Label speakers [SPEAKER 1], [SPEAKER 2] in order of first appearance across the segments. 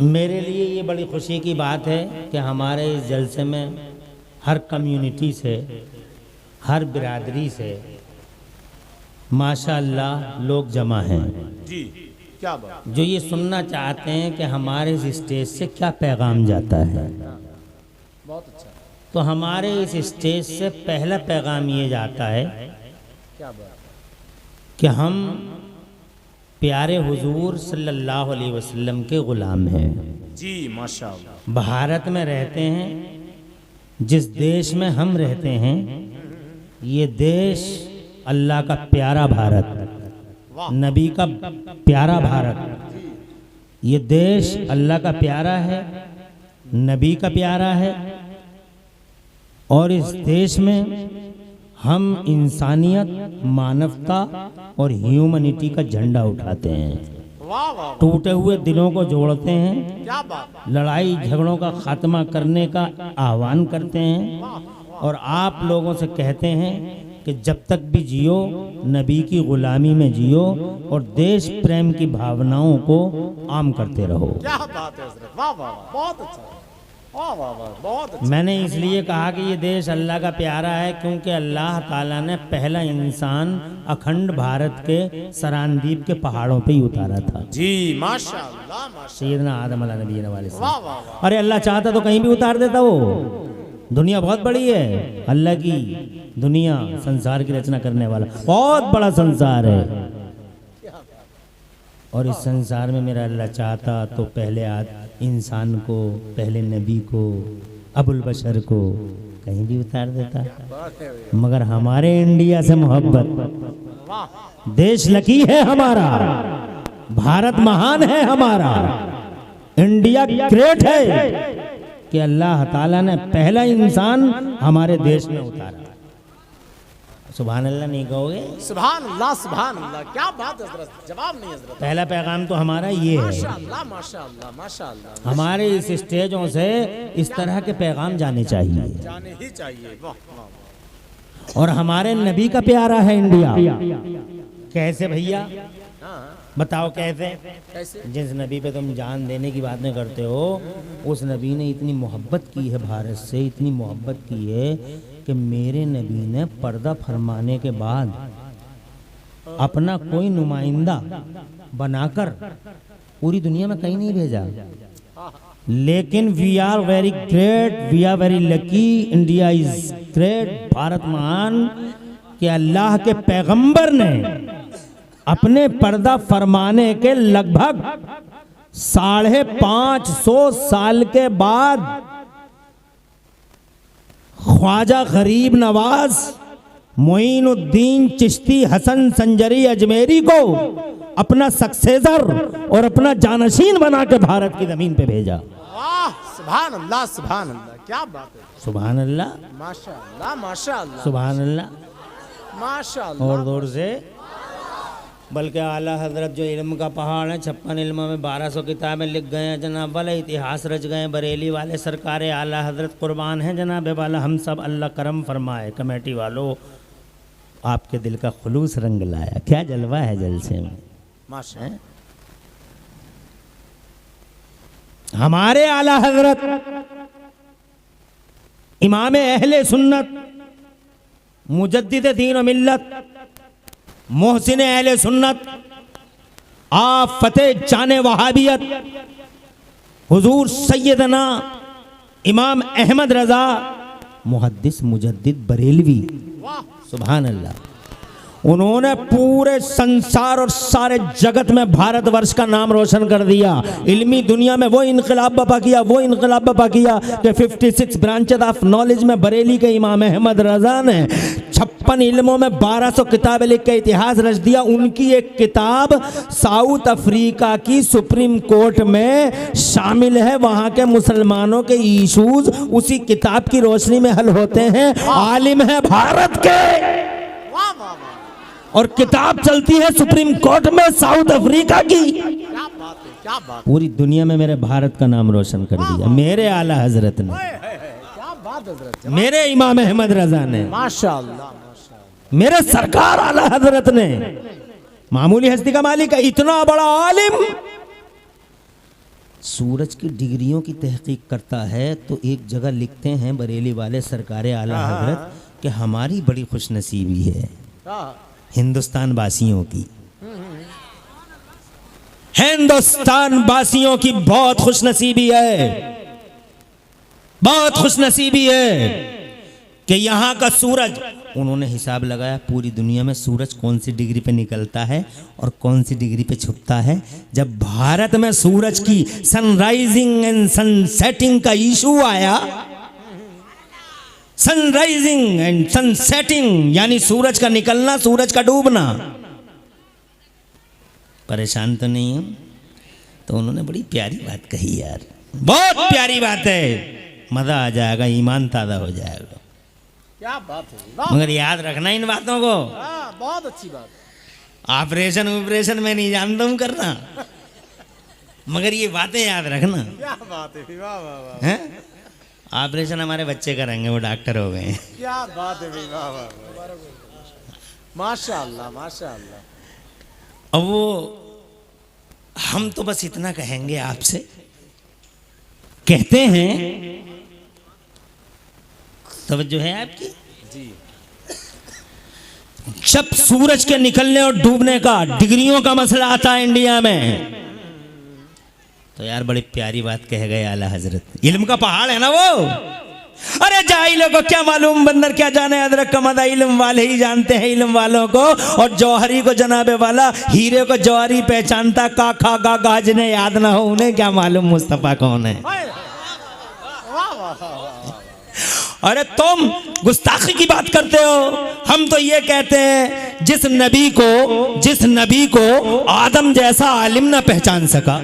[SPEAKER 1] मेरे लिए ये बड़ी खुशी की बात है कि हमारे इस जलसे में हर कम्युनिटी से, हर बिरादरी से माशाअल्लाह लोग जमा हैं
[SPEAKER 2] जी। क्या बात।
[SPEAKER 1] जो ये सुनना चाहते हैं कि हमारे इस स्टेज से क्या पैगाम जाता है।
[SPEAKER 2] बहुत अच्छा।
[SPEAKER 1] तो हमारे इस स्टेज से पहला पैगाम ये जाता है
[SPEAKER 2] क्या बात।
[SPEAKER 1] कि हम प्यारे हुजूर सल्लल्लाहु अलैहि वसल्लम के गुलाम हैं।
[SPEAKER 2] जी माशाअल्लाह।
[SPEAKER 1] भारत में रहते हैं, जिस देश में हम रहते हैं ये देश अल्लाह का प्यारा भारत, नबी का प्यारा भारत, ये देश अल्लाह का प्यारा है, नबी का प्यारा है। और इस देश में हम इंसानियत, मानवता और ह्यूमनिटी का झंडा उठाते हैं,
[SPEAKER 2] वाह वाह।
[SPEAKER 1] टूटे हुए दिलों को जोड़ते हैं,
[SPEAKER 2] क्या बात।
[SPEAKER 1] लड़ाई झगड़ों का खात्मा करने का आह्वान करते हैं और आप लोगों से कहते हैं कि जब तक भी जियो नबी की गुलामी में जियो और देश प्रेम की भावनाओं को आम करते रहो।
[SPEAKER 2] क्या बात है हजरत। वाह वाह वाह। बहुत अच्छा। वाह वाह वाह। बहुत अच्छा।
[SPEAKER 1] मैंने इसलिए कहा कि ये देश अल्लाह का प्यारा है क्योंकि अल्लाह ताला ने पहला इंसान अखंड भारत के सरानदीप के पहाड़ों पे ही उतारा था।
[SPEAKER 2] जी माशाअल्लाह माशाअल्लाह।
[SPEAKER 1] सैयदना आदम अलैहि नबी वाले से।
[SPEAKER 2] वाह वाह वाह।
[SPEAKER 1] अरे अल्लाह चाहता तो कहीं भी उतार देता। वो दुनिया बहुत बड़ी है, अल्लाह की दुनिया, संसार की रचना करने वाला बहुत बड़ा संसार है। और इस संसार में मेरा अल्लाह चाहता तो पहले इंसान को, पहले नबी को, अबुल बशर को कहीं भी उतार देता। मगर हमारे इंडिया से मोहब्बत, देश लकी है हमारा, भारत महान है हमारा, इंडिया ग्रेट है कि अल्लाह ताला ने पहला इंसान हमारे देश में उतारा। सुभान अल्लाह नहीं कहोगे?
[SPEAKER 2] सुभान अल्लाह सुभान अल्लाह। क्या बात है हजरत। जवाब नहीं हजरत।
[SPEAKER 1] पहला पैगाम तो हमारा ये है।
[SPEAKER 2] माशाअल्लाह माशाअल्लाह माशाअल्लाह।
[SPEAKER 1] हमारे इस स्टेजों से इस तरह के पैगाम जाने चाहिए
[SPEAKER 2] जाने ही चाहिए। वाह वाह।
[SPEAKER 1] और हमारे नबी का प्यारा है इंडिया। कैसे भैया बताओ कैसे?
[SPEAKER 2] कैसे?
[SPEAKER 1] जिस नबी पे तुम जान देने की बातें करते हो उस नबी ने इतनी मोहब्बत की है भारत से, इतनी मोहब्बत की है कि मेरे नबी ने पर्दा फरमाने के बाद अपना कोई नुमाइंदा बनाकर पूरी दुनिया में कहीं नहीं भेजा। लेकिन we are very great, we are very lucky, India is great, Bharat महान कि अल्लाह के पैगंबर ने अपने पर्दा फरमाने के लगभग 550 साल के बाद ख्वाजा गरीब नवाज मोइनुद्दीन चिश्ती हसन संजरी अजमेरी को अपना सक्सेसर और अपना जानशीन बना के भारत की जमीन पे भेजा।
[SPEAKER 2] वाह सुभान अल्लाह सुभान अल्लाह। क्या बात है।
[SPEAKER 1] सुभान अल्लाह
[SPEAKER 2] माशाअल्लाह माशाअल्लाह
[SPEAKER 1] सुभान अल्लाह।
[SPEAKER 2] माशाअल्लाह।
[SPEAKER 1] और दूर से बल्कि आला हजरत जो इल्म का पहाड़ है, 56 इल्म में 1200 किताबें लिख गए हैं जनाब वाला, इतिहास रच गए बरेली वाले, सरकार आला हजरत कुर्बान है जनाब वाला। हम सब अल्लाह करम फरमाए। कमेटी वालों आपके दिल का खुलूस रंग लाया, क्या जलवा है जलसे में
[SPEAKER 2] माशाअल्लाह।
[SPEAKER 1] हमारे आला हजरत इमाम अहले सुन्नत, मुजद्दिद दीन व मिल्लत, मोहसिन अहले सुन्नत, आप फतेह जाने वहाबियत, हुजूर सैयदना इमाम अहमद रजा मुहद्दिस मुजद्दिद बरेलवी, सुभान अल्लाह। उन्होंने पूरे संसार और सारे जगत में भारतवर्ष का नाम रोशन कर दिया। इल्मी दुनिया में वो इनकलाब बपा किया, वो इनकलाब बपा किया कि 56 ब्रांचेस ऑफ नॉलेज में बरेली के इमाम अहमद रजा ने 56 इल्मों में 1200 किताबें लिख के इतिहास रच दिया। उनकी एक किताब साउथ अफ्रीका की सुप्रीम कोर्ट में शामिल है। वहां के मुसलमानों के इशूज उसी किताब की रोशनी में हल होते हैं। आलिम है भारत के और किताब चलती है सुप्रीम कोर्ट में साउथ अफ्रीका की।
[SPEAKER 2] क्या बात है। क्या बात।
[SPEAKER 1] पूरी दुनिया में मेरे भारत का नाम रोशन कर दिया मेरे आला हजरत ने,
[SPEAKER 2] क्या बात हजरत।
[SPEAKER 1] मेरे इमाम अहमद रजा ने,
[SPEAKER 2] माशाअल्लाह माशाअल्लाह।
[SPEAKER 1] मेरे सरकार आला हजरत ने। मामूली हस्ती का मालिक है, इतना बड़ा आलिम सूरज की डिग्रियों की तहकीक करता है तो एक जगह लिखते हैं बरेली वाले सरकारे आला हजरत कि हमारी बड़ी खुशनसीबी है हिंदुस्तान वासियों की, हिंदुस्तान वासियों की बहुत खुशनसीबी है, बहुत खुशनसीबी है कि यहाँ का सूरज, उन्होंने हिसाब लगाया पूरी दुनिया में सूरज कौन सी डिग्री पे निकलता है और कौन सी डिग्री पे छुपता है। जब भारत में सूरज की सनराइजिंग एंड सनसेटिंग का इशू आया, सनराइजिंग एंड सनसेटिंग यानी सूरज का निकलना सूरज का डूबना, परेशान तो नहीं हूं, तो उन्होंने बड़ी प्यारी बात कही यार, बहुत प्यारी बात है, मजा आ जाएगा, ईमान ताज़ा हो जाएगा।
[SPEAKER 2] क्या बात है,
[SPEAKER 1] मगर याद रखना इन बातों को,
[SPEAKER 2] बहुत अच्छी बात।
[SPEAKER 1] ऑपरेशन में नहीं जानता हूं करना, मगर ये बातें याद रखना।
[SPEAKER 2] क्या बात है, वाह वाह वाह।
[SPEAKER 1] हैं? ऑपरेशन हमारे बच्चे करेंगे, वो डॉक्टर हो गए हैं।
[SPEAKER 2] क्या बात है, वाह वाह वाह, माशाअल्लाह माशाअल्लाह।
[SPEAKER 1] अब वो हम तो बस इतना कहेंगे आपसे, कहते हैं तवज्जो है आपकी
[SPEAKER 2] जी,
[SPEAKER 1] जब सूरज के निकलने और डूबने का डिग्रियों का मसला आता है इंडिया में, तो यार बड़ी प्यारी बात कह गए आला हजरत, इल्म का पहाड़ है ना वो। अरे जाहिलों को क्या मालूम, बंदर क्या जाने अदरक का मदा, इल्म वाले ही जानते हैं इल्म वालों को। और जौहरी को जनाबे वाला, हीरे को जौहरी पहचानता, का खा गा गा जिन्हें याद ना हो उन्हें क्या मालूम मुस्तफा कौन है।
[SPEAKER 2] वाह वाह वाह।
[SPEAKER 1] अरे तुम गुस्ताखी की बात करते हो, हम तो ये कहते हैं जिस नबी को आदम जैसा आलिम ना पहचान सका,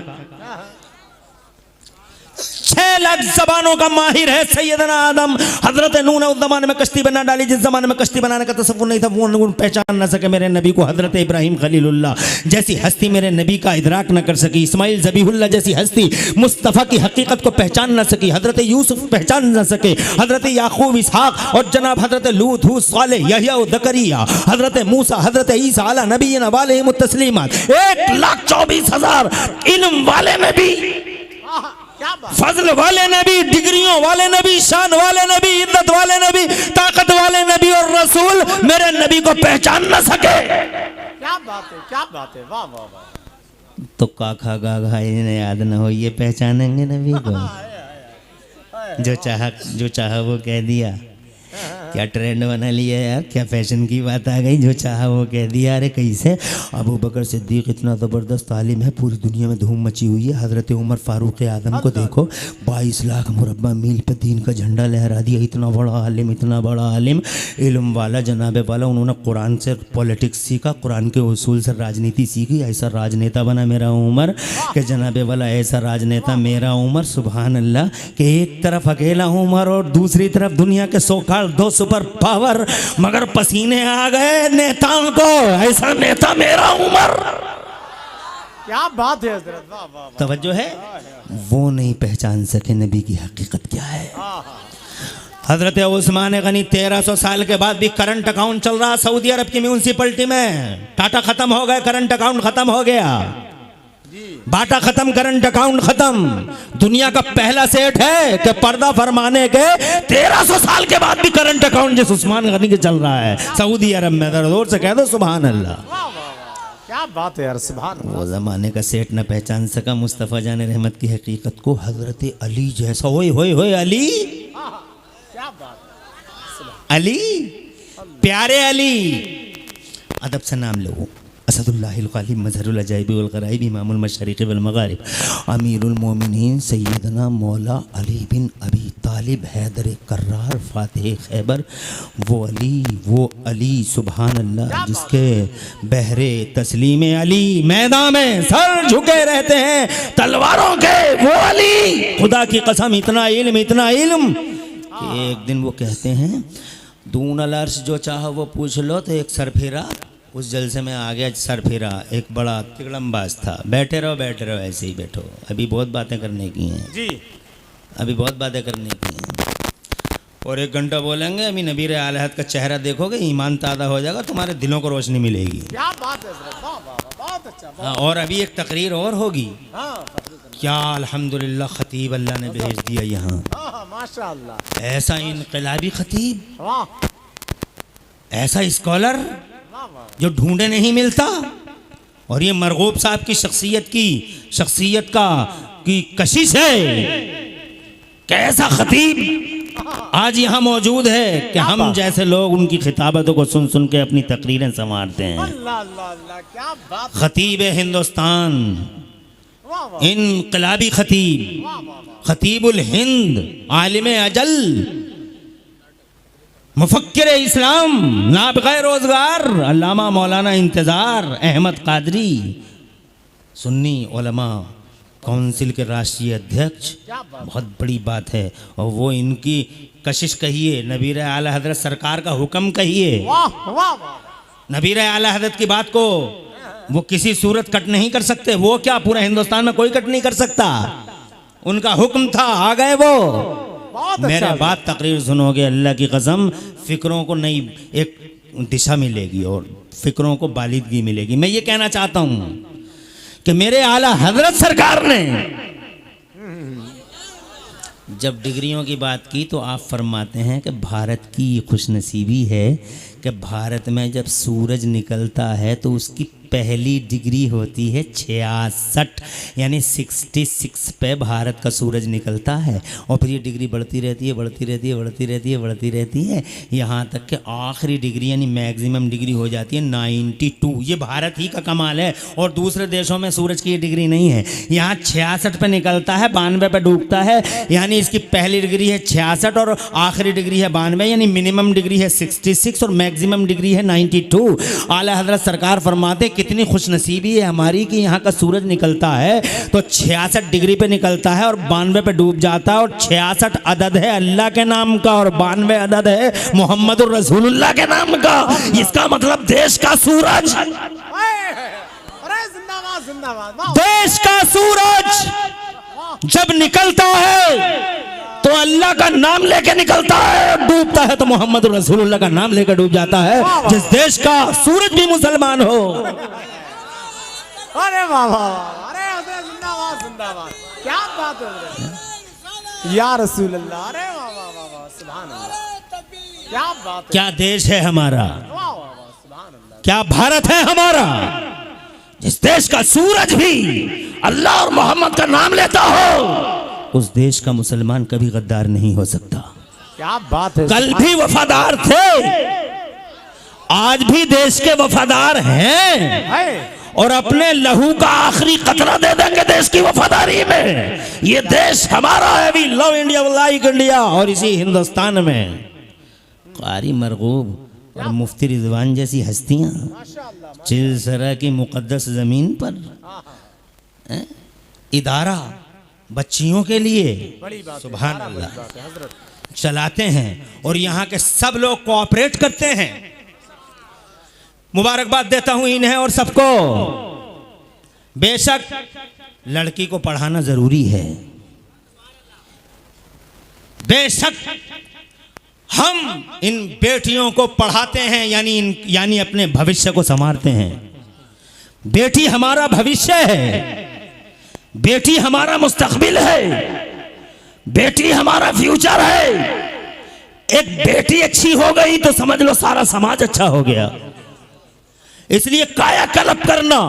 [SPEAKER 1] 6 लाख जबानों का माहिर है सैयदना आदम। हजरत नूह ने उस जमाने में कश्ती बना डाली जिस जमाने में कश्ती बनाने का तसव्वुर नहीं था, वो पहचान ना सके मेरे नबी को। हजरत इब्राहिम खलीलुल्लाह जैसी हस्ती मेरे नबी का इदराक न कर सकी, इस्माइल ज़बीहुल्लाह जैसी हस्ती मुस्तफ़ा की हकीकत को पहचान न सकी, हजरत यूसुफ पहचान न सके, हजरत याकूब इसहाक और जनाब हजरत लूत हूद सालेह यहया ज़करिया, हजरत मूसा, हजरत ईसा अला नबीना वालैहिम तस्लीमात, 1,24,000 इल्म वाले नबी, फजल वाले नबी, डिग्रियों वाले नबी, शान वाले नबी, इज्जत वाले नबी, ताकत वाले नबी और रसूल मेरे नबी को पहचान न सके।
[SPEAKER 2] क्या बात है, क्या बात है, वाह वाह वाह।
[SPEAKER 1] तो काखा गागा इन्हें याद न हो, ये पहचानेंगे नबी को। जो चाहा वो कह दिया, क्या ट्रेंड बना लिया यार, क्या फैशन की बात आ गई, जो चाहा वो कह दिया। अरे कैसे अबू बकर सिद्दीक इतना ज़बरदस्त आलिम है, पूरी दुनिया में धूम मची हुई है। हज़रत उमर फ़ारूक आज़म को देखो, 22 लाख मुरब्बा मील पे दीन का झंडा लहरा दिया। इतना बड़ा आलिम, इतना बड़ा आलिम, इल्म वाला, जनाबे वाला। उन्होंने कुरान से पॉलिटिक्स सीखा, कुरान के उसूल से राजनीति सीखी। ऐसा राजनेता बना मेरा उमर कि जनाबे वाला ऐसा राजनेता मेरा उमर, सुभान अल्लाह, कि एक तरफ अकेला उमर और दूसरी तरफ दुनिया के सोकाल 2 सुपर पावर, मगर पसीने आ गए नेताओं को। ऐसा नेता मेरा उमर।
[SPEAKER 2] क्या बात है हजरत, वाह वाह वाह।
[SPEAKER 1] तवज्जो है, वो नहीं पहचान सके नबी की हकीकत क्या है। हजरत उस्मान गनी 1300 साल के बाद भी करंट अकाउंट चल रहा सऊदी अरब की म्यूनसिपलिटी में। टाटा खत्म हो गए, करंट अकाउंट खत्म हो गया, बाटा खत्म, करंट अकाउंट खत्म। दुनिया का पहला सेठ है कि पर्दा फरमाने के 1300 साल के बाद भी करंट अकाउंट जिस उस्मान गनी के चल रहा है सऊदी अरब में। जोर से कह दो सुभान अल्लाह।
[SPEAKER 2] क्या बात है यार, सुभान।
[SPEAKER 1] वो जमाने का सेठ न पहचान सका मुस्तफ़ा जान रहमत की हकीकत को। हजरत अली जैसा, होए होए होए अली,
[SPEAKER 2] क्या बात,
[SPEAKER 1] अली, प्यारे अली, अदब से नाम लो। असदुल्लाहिल गालिब मज़हरुल अजाइब वल गराइब इमामुल मशरिक़ वल मग़ारिब अमीरुल मोमिनीन सैयदना मौला अली बिन अबी तालिब हैदर कर्रार फातिह खैबर। वो अली सुभान अल्लाह जिसके बहरे तस्लीम अली मैदान में सर झुके रहते हैं तलवारों के, वो अली। खुदा की कसम इतना इल्म कि एक दिन वो कहते हैं दून अल अर्श जो चाहो वो पूछ लो। तो एक सरफिरा उस जलसे में आ गया, सरफिरा एक बड़ा तिगड़मबाज था। बैठे रहो ऐसे ही बैठो, अभी बहुत बातें करने की हैं
[SPEAKER 2] जी,
[SPEAKER 1] अभी बहुत बातें करने की हैं। और 1 घंटा बोलेंगे, अभी नबी आलहत का चेहरा देखोगे, ईमान ताज़ा हो जाएगा, तुम्हारे दिलों को रोशनी मिलेगी।
[SPEAKER 2] क्या बात है हजरत, वाह वाह वाह, बहुत अच्छा
[SPEAKER 1] हाँ, और अभी एक तकरीर और होगी।
[SPEAKER 2] हाँ
[SPEAKER 1] क्या अल्हम्दुलिल्लाह खतीब अल्लाह ने भेज दिया यहाँ।
[SPEAKER 2] हाँ माशाअल्लाह
[SPEAKER 1] ऐसा इनकलाबी खतीब,
[SPEAKER 2] वाह
[SPEAKER 1] ऐसा स्कॉलर
[SPEAKER 2] वाह वाह
[SPEAKER 1] जो ढूंढे नहीं मिलता। और ये मरगूब साहब की शख्सियत का की कशिश है। कैसा खतीब आज यहाँ मौजूद है कि हम जैसे लोग उनकी खिताबतों को सुन सुन के अपनी तकरीरें संवारते हैं।
[SPEAKER 2] अल्लाह अल्लाह अल्लाह क्या बात
[SPEAKER 1] खतीब हिंदुस्तान,
[SPEAKER 2] वाह वाह
[SPEAKER 1] इनकलाबी खतीब,
[SPEAKER 2] वाह वाह
[SPEAKER 1] खतीबुल हिंद, आलिम अजल, मुफक्किर इस्लाम, नाबिग़े रोजगार, अल्लामा मौलाना इंतजार अहमद कादरी, सुन्नी उलमा काउंसिल के राष्ट्रीय अध्यक्ष।
[SPEAKER 2] क्या बात
[SPEAKER 1] बहुत बड़ी बात है। और वो इनकी कशिश कहिए, नबीर आला हजरत सरकार का हुक्म कहिए।
[SPEAKER 2] वाह वाह वाह
[SPEAKER 1] नबीर आला हजरत की बात को वो किसी सूरत कट नहीं कर सकते। वो क्या पूरा हिंदुस्तान में कोई कट नहीं कर सकता। उनका हुक्म था, आ गए वो।
[SPEAKER 2] बहुत
[SPEAKER 1] मेरे
[SPEAKER 2] अच्छा
[SPEAKER 1] बाद तकरीर सुनोगे, अल्लाह की कसम फिक्रों को नई एक दिशा मिलेगी और फिक्रों को बालिदगी मिलेगी। मैं ये कहना चाहता हूँ कि मेरे आला हजरत सरकार ने जब डिग्रियों की बात की तो आप फरमाते हैं कि भारत की ये खुशनसीबी है कि भारत में जब सूरज निकलता है तो उसकी पहली डिग्री होती है 66, यानी 66 पे भारत का सूरज निकलता है। और फिर ये डिग्री बढ़ती रहती है, बढ़ती रहती है, बढ़ती रहती है, बढ़ती रहती है, यहाँ तक कि आखिरी डिग्री यानी मैक्सिमम डिग्री हो जाती है 92। ये भारत ही का कमाल है और दूसरे देशों में सूरज की ये डिग्री नहीं है। यहाँ 66 पे निकलता है, 92 पे डूबता है, यानी इसकी पहली डिग्री है 66 और आखिरी डिग्री है 92, यानी मिनिमम डिग्री है 66 और मैक्सिमम डिग्री है 92। आला हजरत सरकार फरमाते कितनी खुशनसीबी है हमारी कि यहाँ का सूरज निकलता है तो 66 डिग्री पे निकलता है और 92 पे डूब जाता है। और 66 अदद है अल्लाह के नाम का और 92 अदद है मोहम्मद रसूलुल्लाह के नाम का। इसका मतलब देश का सूरज,
[SPEAKER 2] अरे जिंदाबाद जिंदाबाद वाह
[SPEAKER 1] देश का सूरज जब निकलता है तो अल्लाह का नाम लेके निकलता है, डूबता है तो मोहम्मद रसूलुल्लाह का नाम लेकर डूब जाता है। जिस देश का सूरज भी मुसलमान हो।
[SPEAKER 2] अरे वाह वाह वाह अरे हजरत जिंदाबाद जिंदाबाद क्या बात है या रसूल अल्लाह। अरे वाह वाह वाह वाह सुभान अल्लाह क्या बात है।
[SPEAKER 1] क्या देश है हमारा,
[SPEAKER 2] वाह वाह वाह सुभान अल्लाह
[SPEAKER 1] क्या भारत है हमारा, जिस देश का सूरज भी अल्लाह और मोहम्मद का नाम लेता हो उस देश का मुसलमान कभी गद्दार नहीं हो सकता।
[SPEAKER 2] क्या बात है।
[SPEAKER 1] कल भी वफादार थे, आज भी देश के वफादार हैं और अपने लहू का आखिरी कतरा दे देंगे देश की वफादारी में। ये देश हमारा है। We love India, we like India. और इसी हिंदुस्तान में कारी मरगूब और मुफ्ती रिजवान जैसी हस्तियां
[SPEAKER 2] माशाअल्लाह
[SPEAKER 1] चिलसरा की मुकद्दस जमीन पर इदारा बच्चियों के लिए
[SPEAKER 2] बड़ी बात
[SPEAKER 1] सुभान अल्लाह
[SPEAKER 2] है हजरत।
[SPEAKER 1] चलाते हैं और यहाँ के सब लोग कोऑपरेट करते हैं। मुबारकबाद देता हूं इन्हें और सबको। बेशक लड़की को पढ़ाना जरूरी है, बेशक हम इन बेटियों को पढ़ाते हैं यानी अपने भविष्य को संवारते हैं। बेटी हमारा भविष्य है, बेटी हमारा मुस्तकबिल है, बेटी हमारा फ्यूचर है। एक बेटी अच्छी हो गई तो समझ लो सारा समाज अच्छा हो गया। इसलिए कायाकल्प करना,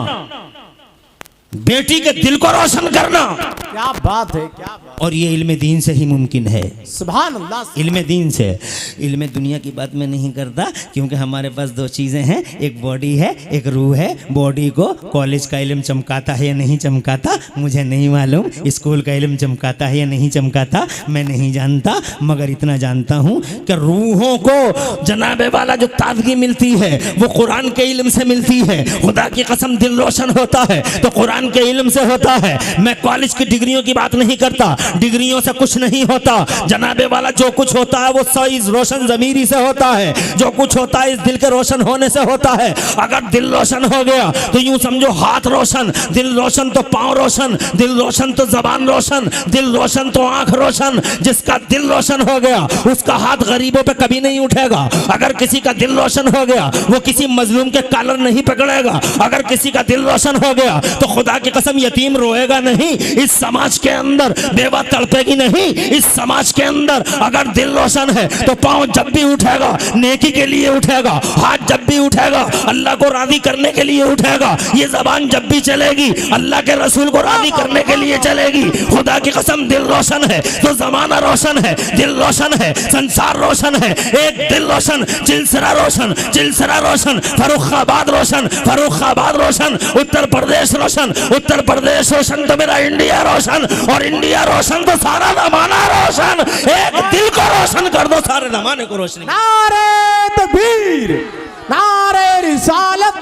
[SPEAKER 1] बेटी के दिल को रोशन करना,
[SPEAKER 2] क्या बात है क्या बात।
[SPEAKER 1] और ये इल्म दीन से ही मुमकिन है।
[SPEAKER 2] सुभान अल्लाह।
[SPEAKER 1] इल्म दीन से, इल्म दुनिया की बात मैं नहीं करता क्योंकि हमारे पास दो चीज़ें हैं, एक बॉडी है एक रूह है। बॉडी को कॉलेज का इल्म चमकाता है या नहीं चमकाता मुझे नहीं मालूम, स्कूल का इल्म चमकाता है या नहीं चमकाता मैं नहीं जानता, मगर इतना जानता हूँ कि रूहों को जनाबे वाला जो ताजगी मिलती है वो कुरान के इल्म से मिलती है। खुदा की कसम दिल रोशन होता है तो कुरान कुरान के इल्म से होता है। मैं कॉलेज की डिग्रियों की बात नहीं करता, डिग्रियों से कुछ नहीं होता जनाबे वाला। जो कुछ होता है वो इस रोशन ज़मीरी से होता है, जो कुछ होता है इस दिल के रोशन होने से होता है। अगर दिल रोशन हो गया तो यूं समझो हाथ रोशन, दिल रोशन तो पाँव रोशन, दिल रोशन तो जबान रोशन, दिल रोशन तो आंख रोशन। जिसका दिल रोशन हो गया उसका हाथ गरीबों पे कभी नहीं उठेगा। अगर किसी का दिल रोशन हो गया वो किसी मजलूम के कॉलर नहीं पकड़ेगा। अगर किसी का दिल रोशन हो गया तो खुदा की कसम यतीम रोएगा नहीं, इस समाज के अंदर बेवा तड़पेगी नहीं। इस समाज के अंदर अगर दिल रोशन है तो पांव जब भी उठेगा नेकी के लिए उठेगा, हाथ जब भी उठेगा अल्लाह को राजी करने के लिए उठेगा। ये जबान जब भी चलेगी अल्लाह के रसूल को राजी करने के लिए चलेगी। खुदा की कसम दिल रोशन है तो जमाना रोशन है, दिल रोशन है संसार रोशन है। एक दिल रोशन, चिलसरा रोशन, चिलसरा रोशन, फर्रुखाबाद रोशन, फर्रुखाबाद रोशन, उत्तर प्रदेश रोशन, उत्तर प्रदेश रोशन तो मेरा इंडिया रोशन, और इंडिया रोशन तो सारा जमाना रोशन। एक दिल को रोशन कर दो सारे जमाने को रोशन।
[SPEAKER 2] नारे तकबीर, नारे रिसालत,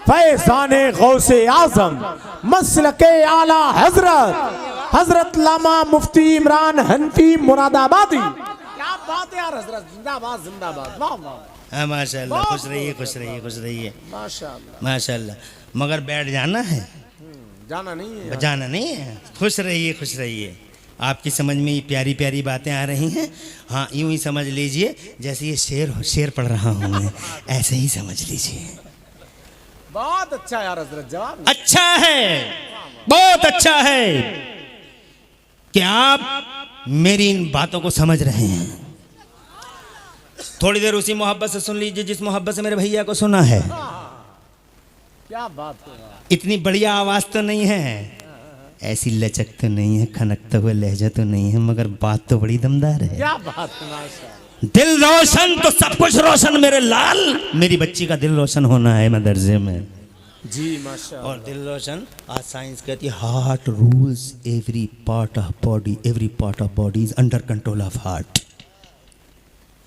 [SPEAKER 2] फैज़ाने गौसे आज़म, मसलके आला हजरत, हजरत लामा मुफ्ती इमरान हनफी मुरादाबादी। क्या बात है यार हजरत, जिंदाबाद जिंदाबाद, वाह वाह।
[SPEAKER 1] माशाल्लाह, खुश रहिए खुश रहिए खुश रहिए
[SPEAKER 2] माशाल्लाह।
[SPEAKER 1] माशाल्लाह। मगर बैठ जाना है,
[SPEAKER 2] जाना नहीं है,
[SPEAKER 1] जाना नहीं है। खुश रहिए खुश रहिए। आपकी समझ में ये प्यारी प्यारी बातें आ रही हैं। हाँ, यूं ही समझ लीजिए जैसे ये शेर पढ़ रहा हूँ मैं, ऐसे ही समझ लीजिए।
[SPEAKER 2] बहुत अच्छा यार हजरत, जवाब
[SPEAKER 1] अच्छा है, बहुत अच्छा है कि आप मेरी इन बातों को समझ रहे हैं। थोड़ी देर उसी मोहब्बत से सुन लीजिए जिस मोहब्बत से मेरे भैया को सुना है।
[SPEAKER 2] क्या बात है।
[SPEAKER 1] इतनी बढ़िया आवाज तो नहीं है, ऐसी लचक तो नहीं है, खनकता हुआ लहजा तो नहीं है, मगर बात तो बड़ी दमदार है।
[SPEAKER 2] क्या बात है माशाल्लाह।
[SPEAKER 1] दिल रोशन तो सब कुछ रोशन मेरे लाल। मेरी बच्ची का दिल रोशन होना है मदरसे में
[SPEAKER 2] जी माशाल्लाह।
[SPEAKER 1] और दिल रोशन आज साइंस कहती है heart rules every part of body, every part of body is under control of heart.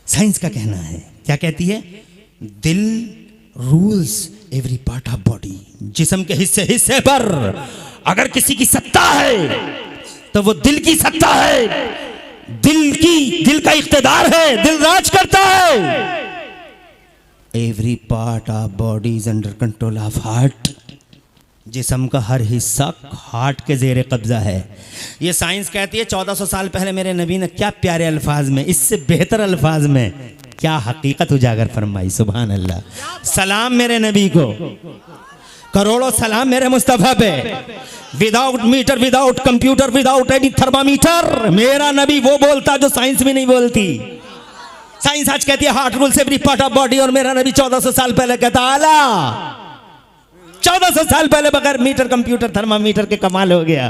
[SPEAKER 1] Science का कहना है, क्या कहती है? दिल rules every part of body. जिस्म के हिस्से हिस्से पर अगर किसी की सत्ता है तो वो दिल की सत्ता है, दिल का इख्तिदार है, दिल राज करता है। Every part of body is under control of heart. जिस्म का हर हिस्सा हार्ट के जेर कब्जा है। ये साइंस कहती है। 1400 साल पहले मेरे नबी ने क्या प्यारे अल्फाज में, इससे बेहतर अल्फाज में क्या हकीकत उजागर फरमाई। सुभान अल्लाह। सलाम मेरे नबी को, करोड़ों सलाम मेरे मुस्तफा पे। Without meter, without computer, without any thermometer मेरा नबी वो बोलता जो साइंस भी नहीं बोलती। साइंस आज कहती है heart rules every part of body, और मेरा नबी 1400 साल पहले कहता आला। 1400 साल पहले बगैर मीटर, कंप्यूटर, थर्मामीटर के कमाल हो गया।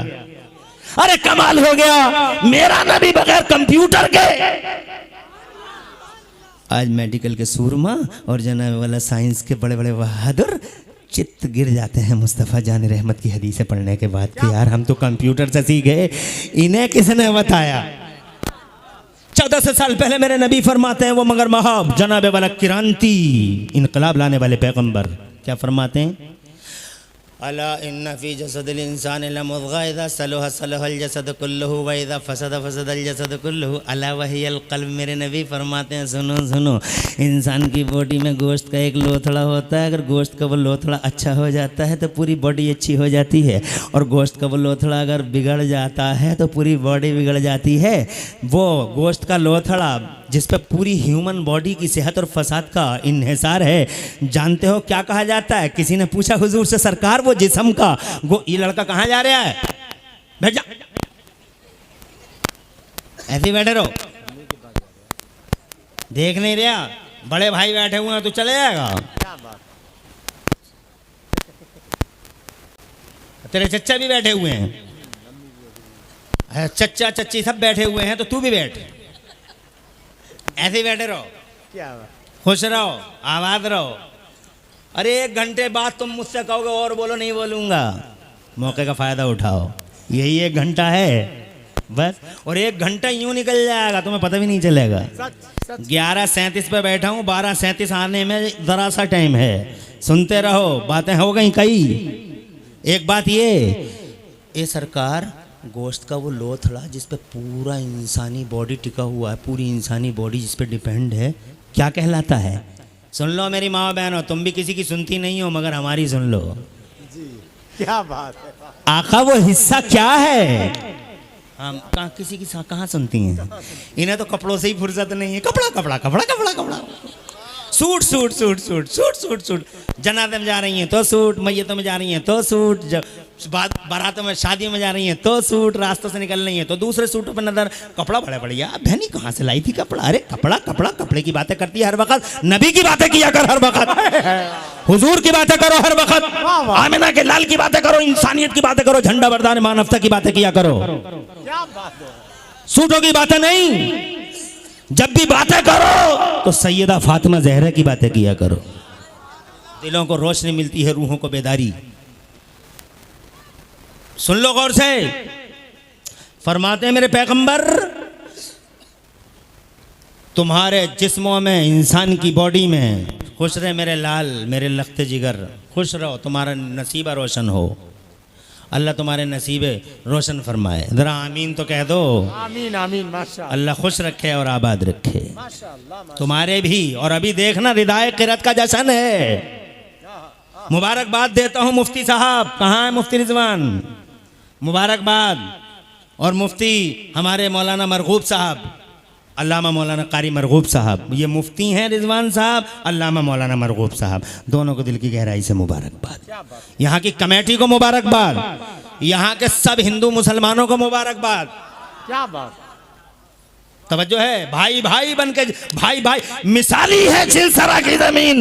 [SPEAKER 1] अरे कमाल हो गया, मेरा नबी बगैर कंप्यूटर के। आज मेडिकल के सूरमा और जनाब वाला साइंस के बड़े बड़े बहादुर चित्त गिर जाते हैं मुस्तफ़ा जान रहमत की हदीसें पढ़ने के बाद कि यार हम तो कंप्यूटर से सीखे, इन्हें किसने बताया। 1400 साल पहले मेरे नबी फरमाते हैं वो मगर महाब जनाब वाला क्रांति, इनकलाब लाने वाले पैगंबर क्या फरमाते हैं? अला इन्ना फी जसदिल इंसान लमुद्गा इज़ा सलुहा सलुहल जसद कुल्लुहु व इज़ा फसद फसदल जसद कुल्लुहु अला वहियल क़ल्ब। मेरे नबी फरमाते हैं सुनो सुनो, इंसान की बॉडी में गोश्त का एक लोथड़ा होता है। अगर गोश्त का वो लोथड़ा अच्छा हो जाता है तो पूरी बॉडी अच्छी हो जाती है, और गोश्त का वो लोथड़ा अगर बिगड़ जाता है तो पूरी बॉडी बिगड़ जाती है। वो गोश्त का लोथड़ा जिस पर पूरी ह्यूमन बॉडी की सेहत और फसाद का इन्हिसार है, जानते हो क्या कहा जाता है? किसी ने पूछा हुजूर से सरकार वो जिस्म का ये लड़का कहाँ जा रहा है? भेजा ऐसे ही बैठे रहो, देख नहीं रहा, बड़े भाई बैठे हुए हैं तो चले जाएगा। तेरे चच्चा भी बैठे हुए हैं, चच्चा चच्ची सब बैठे हुए हैं, तो तू भी बैठ, ऐसे ही बैठे रहो,
[SPEAKER 2] क्या
[SPEAKER 1] खुश रहो, आबाद रहो। अरे 1 घंटे बाद तुम मुझसे कहोगे और बोलो, नहीं बोलूँगा, मौके का फ़ायदा उठाओ। यही 1 घंटा है बस, और 1 घंटा यूँ निकल जाएगा तुम्हें पता भी नहीं चलेगा। 11:37 पे बैठा हूँ, 12:37 आने में ज़रा सा टाइम है, सुनते रहो, बातें हो गई कई। एक बात ये सरकार, गोश्त का वो लोथड़ा जिस पे पूरा इंसानी बॉडी टिका हुआ है, पूरी इंसानी बॉडी जिस पे डिपेंड है, क्या कहलाता है? सुन लो मेरी माँ बहनों, तुम भी किसी की सुनती नहीं हो मगर हमारी सुन लो।
[SPEAKER 2] जी क्या बात है।
[SPEAKER 1] आका वो हिस्सा क्या है? हम कहाँ किसी की कहाँ सुनती हैं? इन्हें तो कपड़ों से ही फुर्सत नहीं है। कपड़ा कपड़ा कपड़ा कपड़ा कपड़ा, suit suit suit suit suit suit suit, जनाजे में जा रही हैं तो सूट, मैयतों में जा रही हैं तो सूट, जब बारातों में शादियों में जा रही हैं तो सूट, रास्तों से निकल रही हैं तो दूसरे सूटों पर नजर। कपड़ा बड़ा बढ़िया, बहनी कहाँ से लाई थी कपड़ा? अरे कपड़ा कपड़ा, कपड़े की बातें करती है हर वक्त, नबी की बातें किया कर हर वक्त, हुजूर की बातें करो हर वक्त, आमिना के लाल की बातें करो, इंसानियत की बातें करो, झंडा बरदार मानवता की बातें किया करो।
[SPEAKER 2] क्या बात है।
[SPEAKER 1] सूटों की बातें नहीं, जब भी बातें करो तो सैयदा फातिमा जहरा की बातें किया करो। दिलों को रोशनी मिलती है, रूहों को बेदारी। सुन लो गौर से, फरमाते हैं मेरे पैगंबर, तुम्हारे जिस्मों में, इंसान की बॉडी में, खुश रहे मेरे लाल, मेरे लख्ते जिगर, खुश रहो, तुम्हारा नसीबा रोशन हो, अल्लाह तुम्हारे नसीबे रोशन फरमाए। जरा आमीन तो कह दो।
[SPEAKER 2] आमीन आमीन माशाअल्लाह।
[SPEAKER 1] अल्लाह खुश रखे और आबाद रखे
[SPEAKER 2] माशाअल्लाह
[SPEAKER 1] तुम्हारे भी। और अभी देखना रिदाए किरत का जश्न है। मुबारकबाद देता हूँ मुफ्ती साहब, कहाँ है मुफ्ती रिजवान? मुबारकबाद। और मुफ्ती हमारे मौलाना मरगूब साहब, अल्लामा मौलाना कारी मरगूब साहब, ये मुफ्ती हैं रिजवान साहब, अल्लामा मौलाना मरगूब साहब, दोनों को दिल की गहराई से मुबारकबाद। यहाँ की कमेटी को मुबारकबाद, यहाँ के सब हिंदू मुसलमानों को मुबारकबाद।
[SPEAKER 2] क्या बात।
[SPEAKER 1] तवज्जो है, भाई भाई बन के, भाई भाई मिसाली है चिलसरा की जमीन।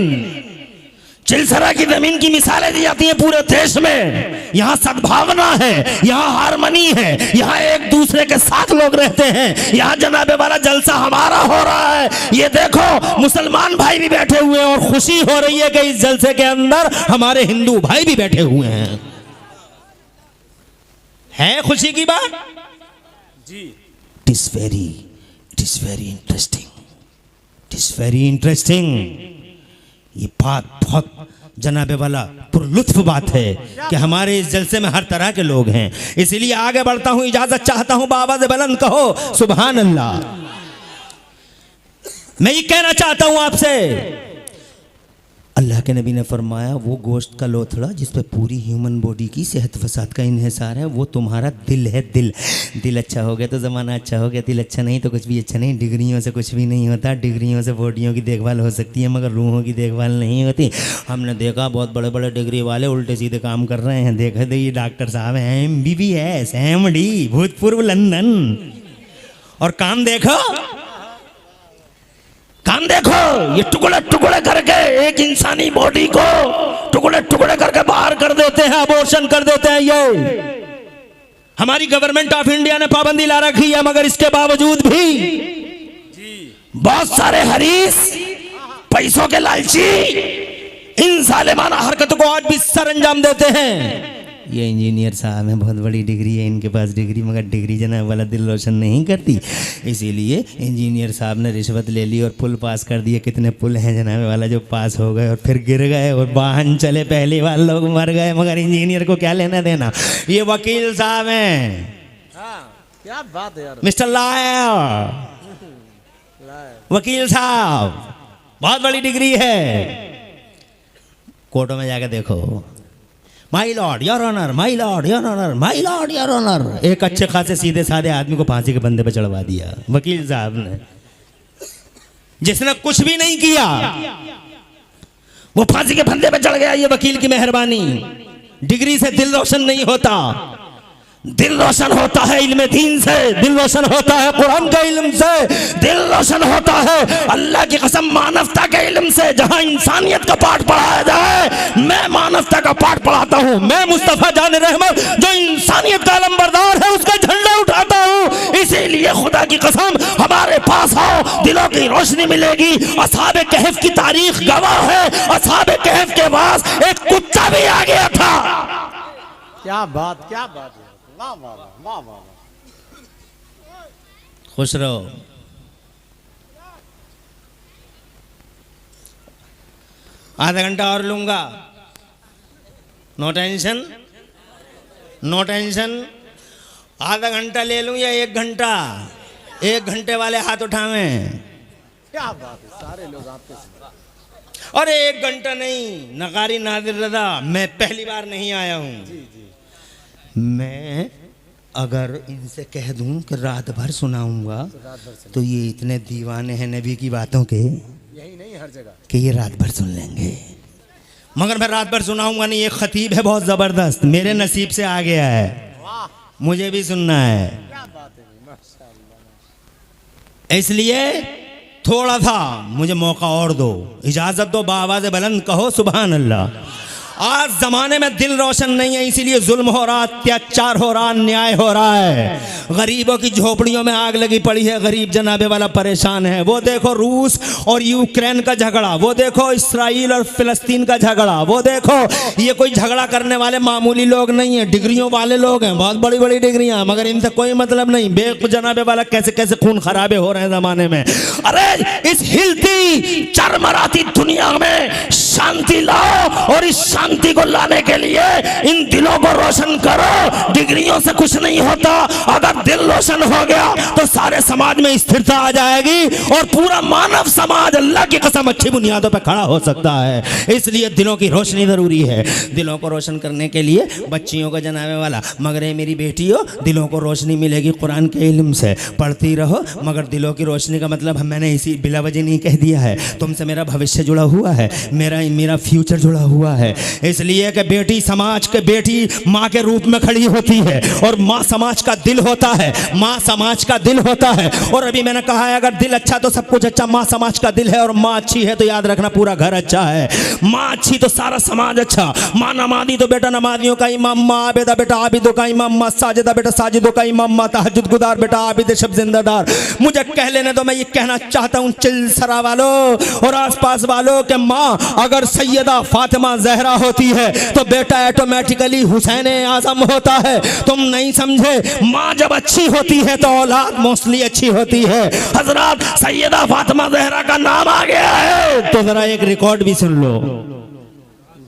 [SPEAKER 1] चिलसरा की जमीन की मिसालें दी जाती हैं पूरे देश में। यहाँ सद्भावना है, यहाँ हारमनी है, यहाँ एक दूसरे के साथ लोग रहते हैं, यहाँ जनाबे वाला जलसा हमारा हो रहा है। ये देखो मुसलमान भाई भी बैठे हुए हैं और खुशी हो रही है कि इस जलसे के अंदर हमारे हिंदू भाई भी बैठे हुए हैं। है खुशी की बात
[SPEAKER 2] जी।
[SPEAKER 1] It is very interesting, it is very interesting. ये बात बहुत जनाबे वाला पुरलुत्फ बात है कि हमारे इस जलसे में हर तरह के लोग हैं। इसलिए आगे बढ़ता हूं, इजाजत चाहता हूं, बाबाज़ बुलंद कहो सुभान अल्लाह। मैं ये कहना चाहता हूं आपसे, अल्लाह के नबी ने फरमाया वो गोश्त का लोथड़ा जिस पे पूरी ह्यूमन बॉडी की सेहत फसाद का इन्हिसार है, वो तुम्हारा दिल है। दिल अच्छा हो गया तो ज़माना अच्छा हो गया, दिल अच्छा नहीं तो कुछ भी अच्छा नहीं। डिग्रियों से कुछ भी नहीं होता, डिग्रियों से बॉडियों की देखभाल हो सकती है मगर रूहों की देखभाल नहीं होती। हमने देखा बहुत बड़े बड़े डिग्री वाले उल्टे सीधे काम कर रहे हैं। देखा तो ये डॉक्टर साहब हैं, MBBS, MD, भूतपूर्व लंदन, और काम देखो, काम देखो, ये टुकड़े टुकड़े करके एक इंसानी बॉडी को टुकड़े टुकड़े करके बाहर कर देते हैं, अबॉर्शन कर देते हैं। ये हमारी गवर्नमेंट ऑफ इंडिया ने पाबंदी ला रखी है मगर इसके बावजूद भी बहुत सारे हरीस, पैसों के लालची इन जालिमाना हरकतों को आज भी सर अंजाम देते हैं। ये इंजीनियर साहब हैं, बहुत बड़ी डिग्री है इनके पास डिग्री, मगर डिग्री जनाब वाला दिल रोशन नहीं करती। इसीलिए इंजीनियर साहब ने रिश्वत ले ली और पुल पास कर दिए। कितने पुल हैं जनाब वाला जो पास हो गए और फिर गिर गए और वाहन चले, पहले वाले लोग मर गए, मगर इंजीनियर को क्या लेना देना। ये वकील साहब हैं,
[SPEAKER 2] क्या बात है यार।
[SPEAKER 1] मिस्टर लॉयर, वकील साहब, बहुत बड़ी डिग्री है। कोर्टों में जाकर देखो, my lord your honour, my lord your honour, my lord your honour. एक अच्छे खासे सीधे साधे आदमी को फांसी के बंदे पे चढ़वा दिया वकील साहब ने, जिसने कुछ भी नहीं किया वो फांसी के फंदे पे चढ़ गया। ये वकील की मेहरबानी। डिग्री से दिल रोशन नहीं होता, दिल रोशन होता है इल्म दीन से, दिल रोशन होता है कुरान के इल्म से, दिल रोशन होता है अल्लाह की कसम मानवता के इल्म से। जहां इंसानियत का पाठ पढ़ाया जाए, मैं मानवता का पाठ पढ़ाता हूं। मैं मुस्तफा जान रहमत जो इंसानियत का अलंबरदार है उसका झंडा उठाता हूं। इसीलिए खुदा की कसम हमारे पास आओ, दिलों की रोशनी मिलेगी। असहाबे कहफ की तारीख गवाह है, असहाबे कहफ के पास एक कुत्ता भी आ गया था।
[SPEAKER 2] क्या बात, क्या बात है। वाह वाह वाह वाह।
[SPEAKER 1] खुश रहो। आधा घंटा और लूंगा, नो टेंशन। No tension. आधा घंटा ले लूं या 1 घंटा? 1 घंटे वाले हाथ उठावें।
[SPEAKER 2] क्या बात है, सारे लोग आपके साथ।
[SPEAKER 1] अरे 1 घंटा नहीं, नगारी नादिर रजा, मैं पहली बार नहीं आया हूँ। मैं अगर इनसे कह दूं कि रात भर सुनाऊंगा तो ये इतने दीवाने हैं नबी की बातों के,
[SPEAKER 2] यही नहीं हर जगह,
[SPEAKER 1] कि ये रात भर सुन लेंगे। मगर मैं रात भर सुनाऊंगा नहीं। ये खतीब है बहुत जबरदस्त, मेरे नसीब से आ गया है, मुझे भी सुनना है।
[SPEAKER 2] क्या बात है, माशाअल्लाह।
[SPEAKER 1] इसलिए थोड़ा सा मुझे मौका और दो, इजाजत दो, बाआवाज़ बुलंद कहो सुभान अल्लाह। आज जमाने में दिल रोशन नहीं है, इसीलिए जुल्म हो रहा, अत्याचार हो रहा, अन्याय हो रहा है। गरीबों की झोपड़ियों में आग लगी पड़ी है, गरीब जनाबे वाला परेशान है। वो देखो रूस और यूक्रेन का झगड़ा, वो देखो इसराइल और फिलिस्तीन का झगड़ा, वो देखो ये कोई झगड़ा करने वाले मामूली लोग नहीं है, डिग्रियों वाले लोग हैं, बहुत बड़ी बड़ी डिग्रियां, मगर इनसे कोई मतलब नहीं। बेक जनाबे वाला कैसे कैसे खून खराबे हो रहे हैं जमाने में। अरे इस हिलती चरमराती दुनिया में शांति लाओ, और इस शांति को लाने के लिए इन दिलों को रोशन करो। डिग्रियों से कुछ नहीं होता, अगर दिल रोशन हो गया तो सारे समाज में स्थिरता आ जाएगी और पूरा मानव समाज अल्लाह की कसम अच्छी बुनियादों पर खड़ा हो सकता है। इसलिए दिलों की रोशनी जरूरी है। दिलों को रोशन करने के लिए बच्चियों को जनावे वाला, मगर ये मेरी बेटियों, दिलों को रोशनी मिलेगी कुरान के इल्म से। पढ़ती रहो, मगर दिलों की रोशनी का मतलब मैंने इसी बिला वजह नहीं कह दिया है। तुमसे मेरा भविष्य जुड़ा हुआ है, मेरा फ्यूचर जुड़ा हुआ है। इसलिए कि बेटी समाज के, बेटी माँ के रूप में खड़ी होती है, और माँ समाज का दिल होता है, माँ समाज का दिल होता है। और अभी मैंने कहा है अगर दिल अच्छा तो सब कुछ अच्छा। माँ समाज का दिल है, और माँ अच्छी है तो याद रखना पूरा घर अच्छा है। माँ अच्छी तो सारा समाज अच्छा। माँ नमाजी तो बेटा नमाजियों का इमाम, माँ आबिदा बेटा आबिदों का इमाम, माँ साजिदा बेटा साजिदों का इमाम, माँ तहज्जुद गुजार बेटा आबिद शब जिंदादार। मुझे कह लेने तो मैं ये कहना चाहता हूँ चिलसरा वालों और आसपास वालों के माँ अगर सैयदा फातिमा जहरा होती है तो बेटा ऑटोमेटिकली हुसैन आजम होता है। तुम नहीं समझे, माँ जब अच्छी होती है तो औलाद मोस्टली अच्छी होती है। हजरत सैयदा फातिमा जहरा का नाम आ गया है तो जरा एक रिकॉर्ड भी सुन लो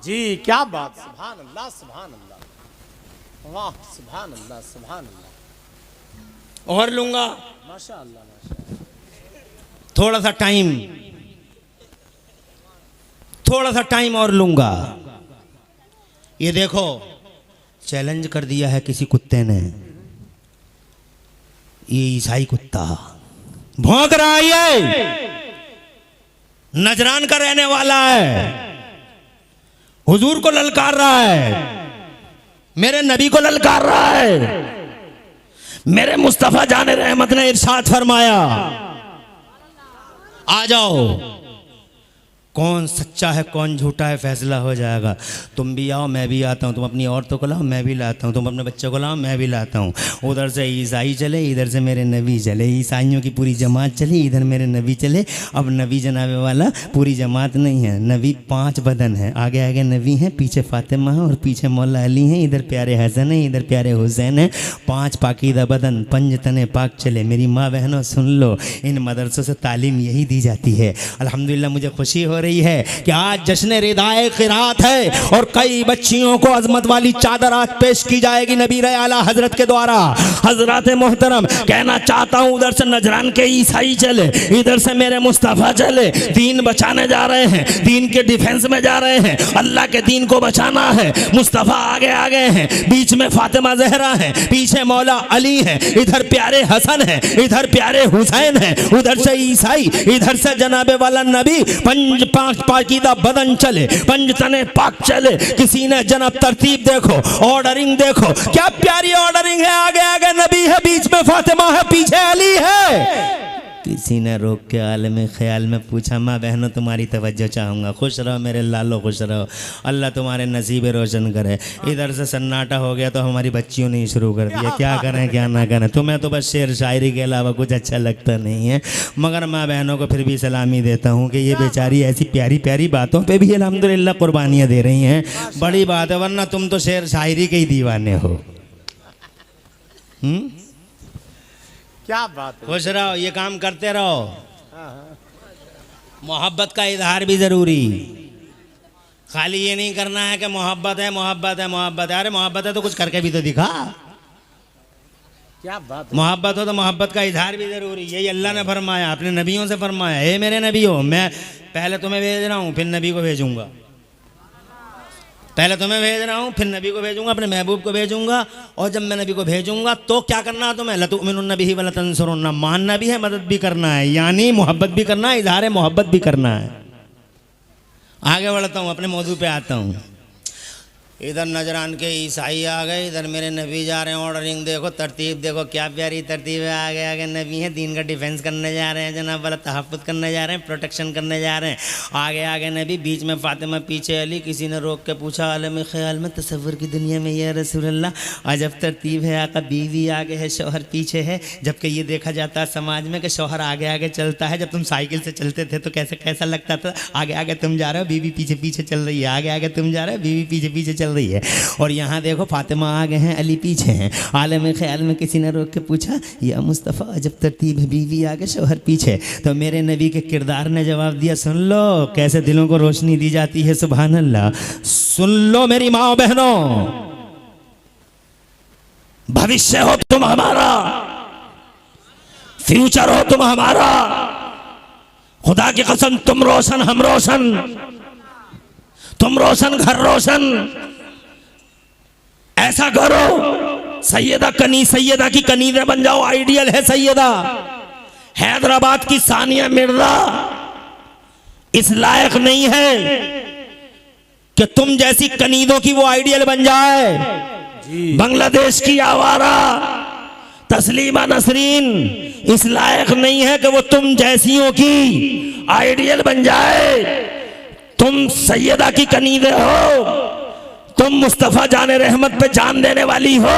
[SPEAKER 2] जी। क्या बात, सुभान अल्लाह, सुभान अल्लाह, वाह, सुभान अल्लाह, सुभान अल्लाह।
[SPEAKER 1] और लूंगा
[SPEAKER 2] माशाअल्लाह, माशाअल्लाह।
[SPEAKER 1] थोड़ा सा टाइम और लूंगा। ये देखो चैलेंज कर दिया है किसी कुत्ते ने, ये ईसाई कुत्ता भौंक रहा है, ये नजरान का रहने वाला है, हुजूर को ललकार रहा है, मेरे नबी को ललकार रहा है। मेरे मुस्तफा जाने रहमत ने इरशाद फरमाया, आ जाओ, कौन सच्चा है कौन झूठा है फैसला हो जाएगा। तुम भी आओ, मैं भी आता हूँ, तुम अपनी औरतों को लाओ, मैं भी लाता हूँ, तुम अपने बच्चों को लाओ, मैं भी लाता हूँ। उधर से ईसाई चले, इधर से मेरे नबी चले, ईसाइयों की पूरी जमात चली, इधर मेरे नबी चले। अब नबी जनाबे वाला पूरी जमात नहीं है, नबी 5 बदन है। आगे आगे नबी हैं, पीछे फातिमा है और पीछे मौला अली हैं, इधर प्यारे हसन है, इधर प्यारे हुसैन है। 5 पाकीदा बदन, 5 तने पाक चले। मेरी माँ बहनों सुन लो, इन मदरसों से तालीम यही दी जाती है। अल्हम्दुलिल्लाह मुझे खुशी हो रही है कि आज जश्न रिदाए क़िरात है और कई बच्चियों को अजमत वाली चादर आज पेश की जाएगी नबी आला हजरत के द्वारा। हजरत मोहतरम, कहना चाहता हूँ उधर से नजरान के ईसाई चले, इधर से मेरे मुस्तफ़ा चले। दीन बचाने जा रहे हैं, दीन के डिफेंस में जा रहे हैं, अल्लाह के दीन को बचाना है। मुस्तफ़ा आगे आगे हैं, बीच में फातिमा जहरा है, पीछे मौला अली है, इधर प्यारे हसन है, इधर प्यारे हुसैन है, उधर से ईसाई, इधर से जनाबे वाला नबी। 5 पाकीदा बदन चले, 5 तने पाक चले। किसी ने जनाब तरतीब देखो, ऑर्डरिंग देखो, क्या प्यारी ऑर्डरिंग है। आगे आगे नबी है, बीच में फातिमा है, पीछे अली है। किसी ने रोक के आलम ख्याल में पूछा, माँ बहनों तुम्हारी तवज्जो चाहूँगा, खुश रहो मेरे लालो, खुश रहो, अल्लाह तुम्हारे नसीब रोशन करे। इधर से सन्नाटा हो गया तो हमारी बच्चियों ने शुरू कर दिया, क्या करें क्या ना करें। तुम्हें तो बस शेर शायरी के अलावा कुछ अच्छा लगता नहीं है, मगर माँ बहनों को फिर भी सलामी देता हूँ कि ये बेचारी ऐसी प्यारी प्यारी बातों पर भी अल्हम्दुलिल्लाह कुर्बानियाँ दे रही हैं। बड़ी बात है, वरना तुम तो शेर शायरी के ही दीवाने हो।
[SPEAKER 2] क्या बात है।
[SPEAKER 1] खुश रहो, ये काम करते रहो। मोहब्बत का इजहार भी जरूरी, खाली ये नहीं करना है कि मोहब्बत है मोहब्बत है मोहब्बत है। अरे मोहब्बत है तो कुछ करके भी तो दिखा।
[SPEAKER 2] क्या बात है।
[SPEAKER 1] मोहब्बत हो तो मोहब्बत का इजहार भी जरूरी। यही अल्लाह ने फरमाया, अपने नबियों से फरमाया, हे मेरे नबियों, मैं पहले तुम्हें भेज रहा हूँ फिर नबी को भेजूंगा। पहले तुम्हें भेज रहा हूँ फिर नबी को भेजूंगा, अपने महबूब को भेजूंगा। और जब मैं नबी को भेजूंगा तो क्या करना है तुम्हें? लतुमिनुन बिही व लतंसुरुन्ना, मानना भी है मदद भी करना है, यानी मोहब्बत भी करना है, इजहार मोहब्बत भी करना है। आगे बढ़ता हूँ, अपने मौजू पे आता हूँ। इधर नजरान के ईसाई आ गए, इधर मेरे नबी जा रहे हैं। ऑर्डरिंग देखो, तरतीब देखो, क्या प्यारी तरतीब है। आगे आगे नबी हैं, दीन का डिफेंस करने जा रहे हैं जनाब वाला, तहफ़्फ़ुज़ करने जा रहे हैं, प्रोटेक्शन करने जा रहे हैं। आगे आगे नबी, बीच में फातिमा, पीछे अली। किसी ने रोक के पूछा, आलम ख़याल में, तसव्वुर की दुनिया में, या रसूल अल्लाह अजब तरतीब है आका, बीवी आगे है शौहर पीछे है। जबकि ये देखा जाता है समाज में कि शौहर आगे आगे चलता है। जब तुम साइकिल से चलते थे तो कैसा लगता था? आगे आगे तुम जा रहे हो, बीवी पीछे पीछे चल रही है, आगे आगे तुम जा रहे हो, बीवी पीछे पीछे चल रही है। और यहाँ देखो फातिमा आगे हैं, अली पीछे हैं। आलम ख़याल में किसी ने रोक के पूछा, या मुस्तफ़ा अजब तरतीब है, बीवी आगे शौहर पीछे। तो मेरे नबी के किरदार ने जवाब दिया, सुन लो कैसे दिलों को रोशनी दी जाती है, सुभान अल्लाह। सुन लो मेरी माँ बहनों, भविष्य हो तुम हमारा, फ्यूचर हो तुम हमारा। खुदा की कसम, तुम रोशन हम रोशन, तुम रोशन घर रोशन। ऐसा करो सैयदा की कनीज़े बन जाओ। आइडियल है सैयदा। हैदराबाद की सानिया मिर्जा इस लायक नहीं है कि तुम जैसी कनीज़ों की वो आइडियल बन जाए। बांग्लादेश की आवारा तस्लीमा नसरीन इस लायक नहीं है कि वो तुम जैसियों की आइडियल बन जाए। तुम सैयदा की कनीज़े हो, तुम मुस्तफ़ा जाने रहमत पे जान देने वाली हो,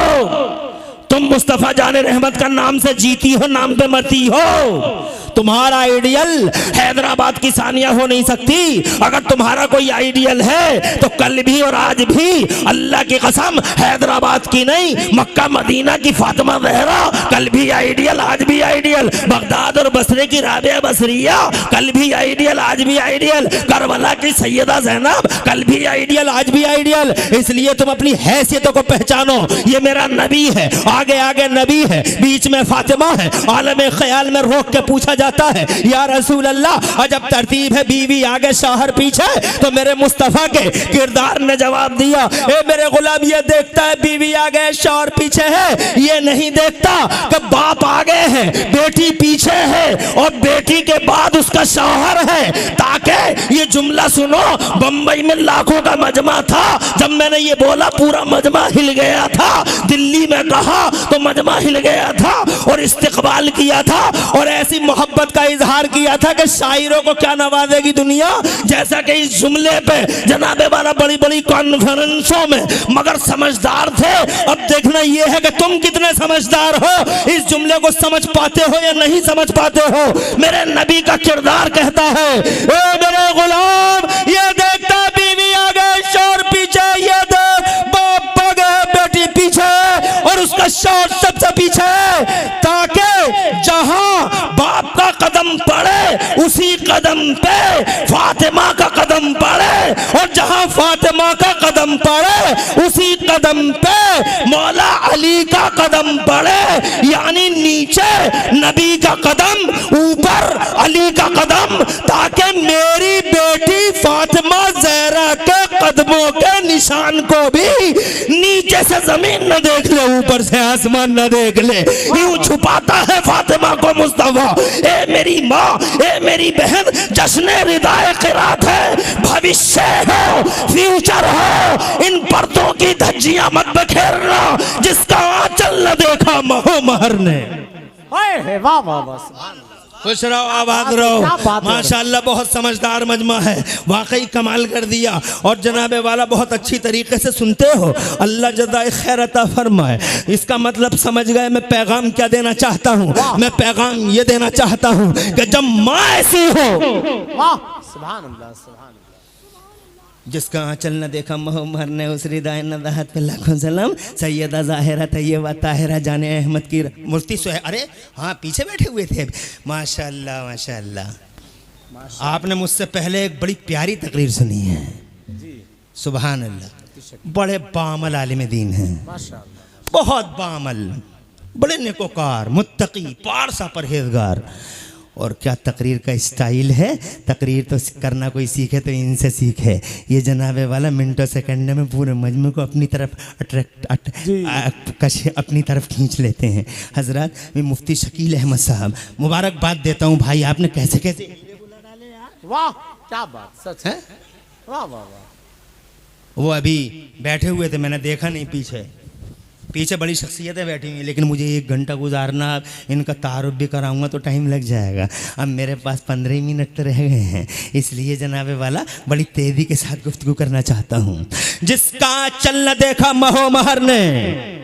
[SPEAKER 1] तुम मुस्तफ़ा जाने रहमत का नाम से जीती हो, नाम पे मरती हो। तुम्हारा आइडियल हैदराबाद की सानिया हो नहीं सकती। अगर तुम्हारा कोई आइडियल है तो कल भी और आज भी अल्लाह की कसम हैदराबाद की नहीं, मक्का मदीना की फातिमा ज़हरा कल भी आइडियल, आज भी आइडियल। बगदाद और बसरे की राबिया बसरिया कल भी आइडियल, आज भी आइडियल। करबला की सैयदा ज़ैनब कल भी आइडियल, आज भी आइडियल। इसलिए तुम अपनी हैसियतों को पहचानो। ये मेरा नबी है, आगे आगे नबी है, बीच में फातिमा है। आलम ख़याल में रोक के पूछा जाता है, या रसूल अल्लाह अजब तरतीब है, बीवी आगे शौहर पीछे। तो मेरे मुस्तफ़ा के किरदार ने जवाब दिया, ए मेरे गुलाम, ये देखता है बीवी आगे शौहर पीछे है, ये नहीं देखता कि बाप आगे है, बेटी पीछे है और बेटी के बाद उसका शौहर है। ताकि ये जुमला सुनो, बंबई में लाखों का मजमा था, जब मैंने ये बोला पूरा मजमा हिल गया था। दिल्ली में कहा तो मजमा हिल गया था और इस्तिकबाल किया था और ऐसी मोहब्बत का इजहार किया था कि शायरों को क्या नवाजेगी दुनिया। जैसा कि इस जुमले पे जनाबे वाला बड़ी बड़ी कॉन्फ्रेंसों में मगर समझदार थे। अब देखना यह है कि तुम कितने समझदार हो, इस जुमले को समझ पाते हो या नहीं समझ पाते हो। मेरे नबी का किरदार कहता है, ए मेरे गुलाम, ये देखता बीवी आगे शौहर पीछे, ये देख बाप आगे बेटी पीछे और उसका शौहर सबसे पीछे। ताकि जहां बाप का कदम पड़े उसी कदम पे फातिमा का कदम पड़े और जहां फातिमा का कदम पड़े उसी कदम पे मौला अली का कदम पड़े। यानी नीचे नबी का कदम, ऊपर अली का कदम, ताकि मेरी बेटी फातिमा ज़हरा के कदमों के निशान को भी नीचे से जमीन न देख ले, ऊपर से आसमान न देख ले। यूं छुपाता है फातिमा को मुस्तफा। ए मेरी माँ, ए मेरी बहन, जश्न रिदाए क़िरात है, भविष्य हो, फ्यूचर हो। इन पर्दों की धज्जियां मत बखेरना, जिसका आंचल न देखा महो महर ने।
[SPEAKER 2] वाह वाह वाह,
[SPEAKER 1] खुश रहो, आबाद रहो। माशाअल्लाह बहुत समझदार मजमा है, वाकई कमाल कर दिया। और जनाबे वाला बहुत अच्छी तरीके से सुनते हो, अल्लाह जज़ाए खैर अता फरमाए। इसका मतलब समझ गए मैं पैगाम क्या देना चाहता हूँ। मैं पैगाम ये देना चाहता हूँ कि जब माँ ऐसी हो,
[SPEAKER 2] वाह सुभान अल्लाह, सुभान अल्लाह।
[SPEAKER 1] जिसका आंचल न देखा मोहम्मद ने, उस रिदाए नज़ाहत पे लाखों सलाम। सैयदा ज़ाहिरा तैयबा ताहिरा जाने अहमद की मुफ्ती सुहैब, अरे हाँ पीछे बैठे हुए थे। माशाअल्लाह माशाअल्लाह। आपने मुझसे पहले एक बड़ी प्यारी तकरीर सुनी है। सुभान अल्लाह, बड़े बामल आलिम दीन हैं,
[SPEAKER 2] माशाअल्लाह।
[SPEAKER 1] बहुत बामल, बड़े नेकोकार, मुत्तकी, पारसा परहेजगार। और क्या तकरीर का स्टाइल है, तकरीर तो करना कोई सीखे तो इनसे सीखे। ये जनाबे वाला मिनटों सेकंड में पूरे मजमू को अपनी तरफ अपनी तरफ खींच लेते हैं। हजरत, मैं मुफ्ती शकील अहमद साहब मुबारकबाद देता हूँ भाई, आपने कैसे कैसे
[SPEAKER 2] वाह क्या बात, सच है, वाह वाह वाह।
[SPEAKER 1] वो अभी बैठे हुए थे, मैंने देखा नहीं, पीछे बड़ी शख्सियतें बैठी हुई हैं, लेकिन मुझे 1 घंटा गुजारना, इनका तारुफ भी कराऊंगा तो टाइम लग जाएगा। अब मेरे पास 15 मिनट तो रह गए हैं, इसलिए जनाबे वाला बड़ी तेज़ी के साथ गुफ्तगू करना चाहता हूँ। जिसका चल न देखा महो महर ने,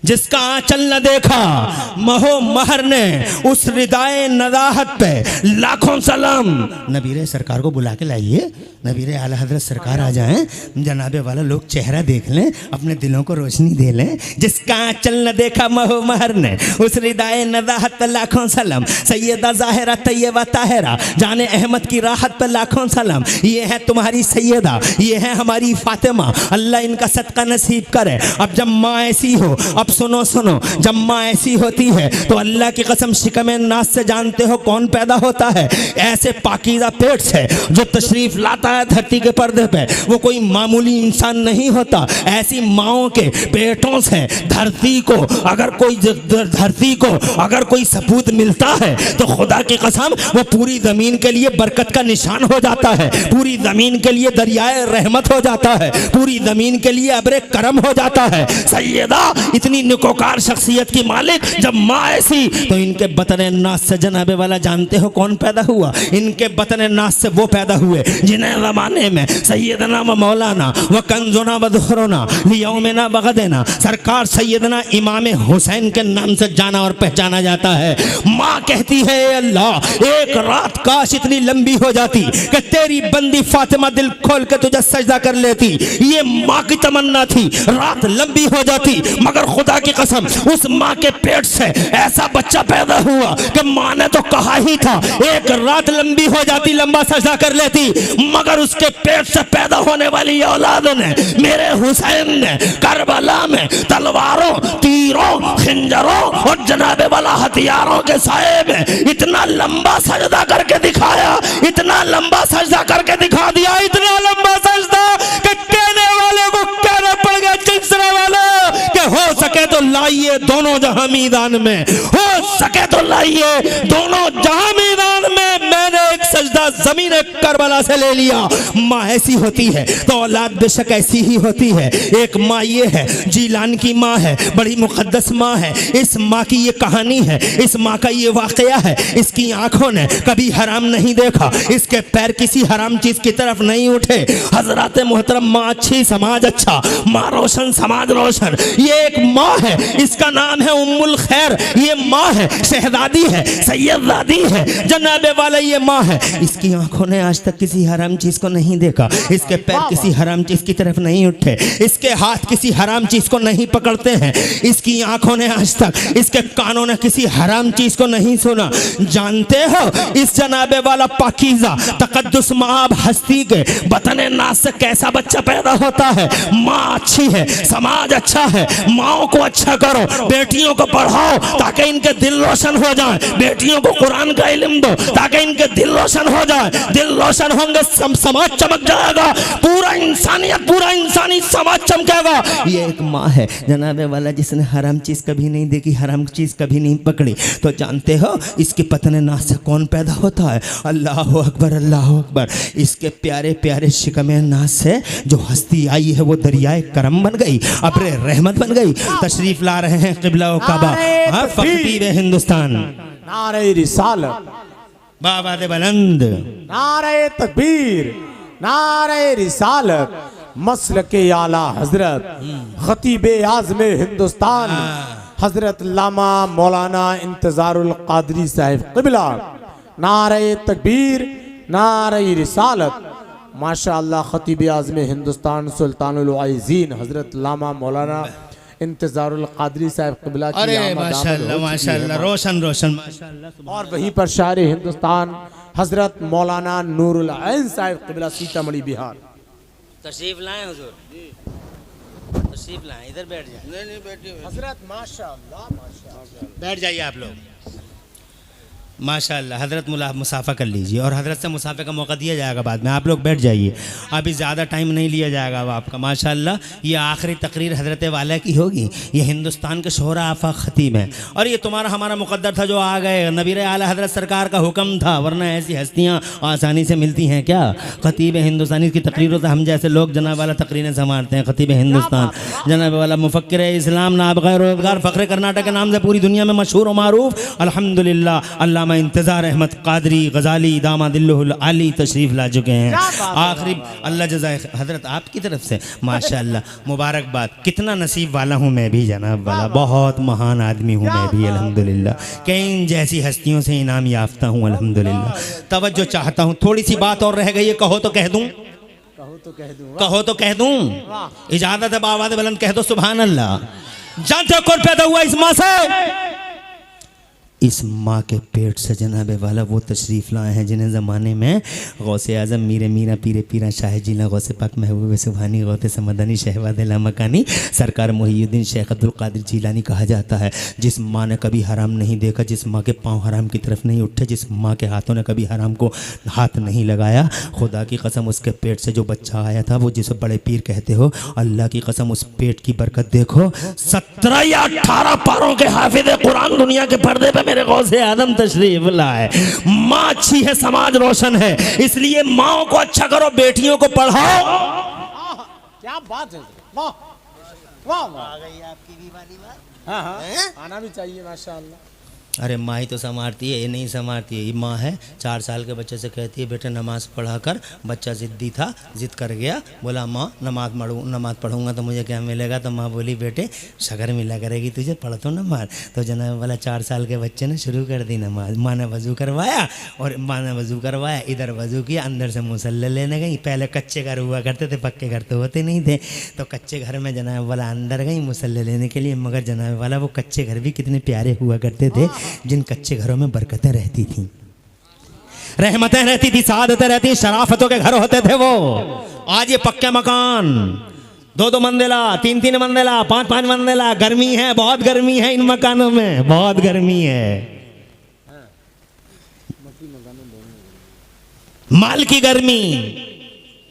[SPEAKER 1] जिसका आंचल न देखा महो महर ने, उस रिदाए नदाहत पे लाखों सलाम। नबीरे सरकार को बुला के लाइए, नबीरे आला हजरत सरकार आ जाएं, जनाबे वाला लोग चेहरा देख लें, अपने दिलों को रोशनी दे लें। जिसका आंचल न देखा महो महर ने, उस रिदाए नदाहत पे लाखों सलाम। सैयदा ज़ाहिरा तैयबा ताहिरा जाने अहमद की राहत पे लाखों सलाम। ये है तुम्हारी सैयदा, ये है हमारी फातिमा, अल्लाह इनका सदका नसीब करे। अब जब माँ ऐसी हो, अब सुनो सुनो, जब माँ ऐसी होती है तो अल्लाह की कसम शिकमे नास से जानते हो कौन पैदा होता है? ऐसे पाकीज़ा पेट से जो तशरीफ लाता है धरती के पर्दे पे, वो कोई मामूली इंसान नहीं होता। ऐसी माओं के पेटों से धरती को अगर कोई सपूत मिलता है तो खुदा की कसम वो पूरी ज़मीन के लिए बरकत का निशान हो जाता है, पूरी ज़मीन के लिए दरियाए रहमत हो जाता है, पूरी ज़मीन के लिए अब्रे करम हो जाता है। सैयदा इतनी निकोकार शख्सियत की मालिक, जब माँ ऐसी तो इनके बतन नास से जनाबे वाला जानते हो कौन पैदा हुआ? इनके बतन नास से वो पैदा हुए जिन्हें ज़माने में सैयदना व मौलाना व कंजुना व दुखरोना लियौमिना बगदेना सरकार सैयदना इमाम हुसैन के नाम से जाना और पहचाना जाता है। माँ कहती है अल्लाह, एक रात काश इतनी लंबी हो जाती कि तेरी बंदी फातिमा दिल खोल के तुझे सजदा कर लेती। ये माँ की तमन्ना थी, रात लंबी हो जाती, मगर खुदा की कसम उस माँ के पेट से ऐसा बच्चा पैदा हुआ कि माँ ने तो कहा ही था एक रात लंबी हो जाती, लंबा सजदा कर लेती, मगर उसके पेट से पैदा होने वाली औलाद ने, मेरे हुसैन ने करबला में तलवारों, तीरों, खिंजरों और जनाबे वाला हथियारों के साए में इतना लंबा सजदा करके दिखाया, इतना लंबा सजदा करके दिखा दिया, इतना लंबा सजदा कि कहने वाले को कहना पड़ गया चिंसने वाले कि हो सके तो लाइए दोनों जहां मैदान में, हो सके तो लाइए दोनों जहां मैदान में। मैंने एक सजदा जमीन करबला से ले लिया। माँ ऐसी होती है तो औलाद बेशक ऐसी ही होती है। एक माँ ये है, जीलान की माँ है, बड़ी मुकद्दस माँ है। इस माँ की ये कहानी है, इस माँ का ये वाकया है। इसकी आंखों ने कभी हराम नहीं देखा, इसके पैर किसी हराम चीज की तरफ नहीं उठे। हजरत मोहतरम, माँ अच्छी समाज अच्छा, माँ रोशन समाज रोशन। ये एक माँ है, इसका नाम है उम्मुल खैर। ये माँ है, शहजादी है, सैयदादी है, जनाबे वाला ये माँ है। इसकी आंखों ने आज तक किसी हराम चीज को नहीं देखा, इसके पैर किसी हराम चीज की तरफ नहीं उठे, इसके हाथ किसी हराम चीज को नहीं पकड़ते हैं, इसकी आंखों ने आज तक, इसके कानों ने किसी हराम चीज को नहीं सुना। जानते हो इस जनाबे वाला पाकीज़ा तकद्दुस माब हस्ती के बतने नास से कैसा बच्चा पैदा होता है? माँ अच्छी है, समाज अच्छा है, माओ को अच्छा करो, बेटियों को पढ़ाओ ताकि इनके दिल रोशन हो जाए, बेटियों को कुरान का इल्म दो ताकि इनके दिल रोशन हो जाए। दिल रोशन होंगे, समाज चमक जाएगा, पूरा इंसानियत, पूरा इंसानी समाज चमकेगा। ये एक माँ है जनाबे वाला जिसने हराम चीज कभी नहीं देखी, हराम चीज कभी नहीं पकड़ी। तो जानते हो इसके पतने नास से कौन पैदा होता है? अल्लाह अकबर, अल्लाह अकबर। इसके प्यारे प्यारे शिकमे नास से जो हस्ती आई है वो दरियाए करम बन गई, अब्रे रहमत बन गई। तशरीफ ला रहे हैं क़िबला व काबा, फकीर हिंदुस्तान।
[SPEAKER 2] नारे रिसालत,
[SPEAKER 1] बाबा दे बुलंद,
[SPEAKER 2] नारे तकबीर, नारे रिसालत, मसलके आला हजरत खतीबे आज़म हिंदुस्तान हजरत लामा मौलाना इंतजारुल कादरी साहिब क़िबला। नारे तकबीर, नारे रिसालत। माशाअल्लाह खतीबे आज़म हिंदुस्तान सुल्तानुल आइज़ीन हजरत लामा मौलाना इंतजारुल कादरी साहिब क़िबला की
[SPEAKER 1] माशाअल्लाह माशाअल्लाह, रोशन रोशन माशाअल्लाह।
[SPEAKER 2] और वहीं पर शायर हिंदुस्तान हजरत मौलाना नूरुल ऐन साहिब क़िबला सीतामढ़ी बिहार।
[SPEAKER 1] तशरीफ लाएं हुजूर, तशरीफ लाएं, इधर बैठ जाएं।
[SPEAKER 3] नहीं बैठिए।
[SPEAKER 2] हजरत माशाअल्लाह माशाअल्लाह।
[SPEAKER 1] बैठ जाइए आप लोग। माशाअल्लाह, हज़रत मुसाफ़ा कर लीजिए और हज़रत से मुसाफ़े का मौका दिया जाएगा बाद में। आप लोग बैठ जाइए, अभी ज़्यादा टाइम नहीं लिया जाएगा अब आपका। माशाअल्लाह, ये आखिरी तकरीर हज़रत वाला की होगी। ये हिंदुस्तान के शोहरा आफाक ख़तीब हैं और ये तुम्हारा हमारा मुक़द्दर था जो आ गए। नबीर आला हज़रत सरकार का हुक्म था, वरना ऐसी हस्तियाँ आसानी से मिलती हैं क्या? ख़तीब हिंदुस्तानी की तकरीरों से हम जैसे लोग जनाब वाला तकरीरें संभालते हैं। ख़तीब हिंदुस्तान जनाब वाला मुफ़क्किर इस्लाम, नाबग़ा रोज़गार, फ़ख्र कर्नाटक के नाम से पूरी दुनिया में मशहूर व मारूफ अल्हम्दुलिल्लाह अल्लामा इंतज़ार अहमद क़ादरी गज़ाली दामादिल्लहुल आली तशरीफ़ ला चुके हैं। आखिरी अल्लाह जज़ाए हज़रत आपकी तरफ से माशाअल्लाह मुबारकबाद। कितना नसीब वाला हूँ मैं भी जनाब वाला, बहुत महान आदमी हूँ मैं भी अल्हम्दुलिल्लाह। कई जैसी हस्तियों से इनाम याफ्ता हूँ अल्हम्दुलिल्लाह। तवज्जो चाहता हूँ, थोड़ी सी बात और रह गई है, कहो तो कह दूँ, कहो तो कह दूँ। इजाज़त है आवाज़ बुलंद कह दो सुभान अल्लाह। जानते हो कौन पैदा हुआ इस माँ से? इस माँ के पेट से जनाबे वाला वो तशरीफ़ लाए हैं जिन्हें ज़माने में गौसे आज़म मीर मीरा पीरे पीरा शाह जिला गौसे पाक महबूब सुबहानी गौते समदनी शहवाद मकानी सरकार मुहीउद्दीन शेख अब्दुल कादिर जीलानी कहा जाता है। जिस माँ ने कभी हराम नहीं देखा, जिस माँ के पाँव हराम की तरफ नहीं उठे, जिस माँ के हाथों ने कभी हराम को हाथ नहीं लगाया, खुदा की कसम उसके पेट से जो बच्चा आया था वो जिसे बड़े पीर कहते हो, अल्लाह की कसम उस पेट की बरकत देखो। 17 या 18 पारों के हाफिज़ कुरान दुनिया के पर्दे पे मेरे गौसे आदम तशरीफ लाए। माँ अच्छी है, समाज रोशन है, इसलिए माँओं को अच्छा करो, बेटियों को पढ़ाओ।
[SPEAKER 2] क्या बात है, वाह वाह वाह।
[SPEAKER 1] आ गई आपकी भी वाली बात।
[SPEAKER 2] हाँ हाँ, आना भी चाहिए माशाअल्लाह।
[SPEAKER 1] अरे माँ ही तो संभालती है, ये नहीं संभालती है। ये माँ है 4 साल के बच्चे से कहती है बेटे नमाज़ पढ़ा कर। बच्चा ज़िद्दी था, ज़िद कर गया, बोला माँ नमाज़ पढ़ूंगा तो मुझे क्या मिलेगा? तो माँ बोली बेटे शगर मिला करेगी तुझे, पढ़ तो नमाज। तो जनाब वाला 4 साल के बच्चे ने शुरू कर दी नमाज। माँ ने वज़ू करवाया और माँ ने वज़ू करवाया, इधर वज़ू किया, अंदर से मुसल्ले लेने गई। पहले कच्चे घर हुआ करते थे, पक्के घर तो होते नहीं थे, तो कच्चे घर में जनाब वाला अंदर गई मुसल्ले लेने के लिए। मगर जनाब वाला वो कच्चे घर भी कितने प्यारे हुआ करते थे, जिन कच्चे घरों में बरकतें रहती थीं, रहमतें रहती थी, सादतें रहती, शराफतों के घर होते थे वो। आज ये पक्के मकान 2-2 मंजिला, 3-3 मंजिला, 5-5 मंजिला। गर्मी है, बहुत गर्मी है इन मकानों में, बहुत गर्मी है। माल की गर्मी,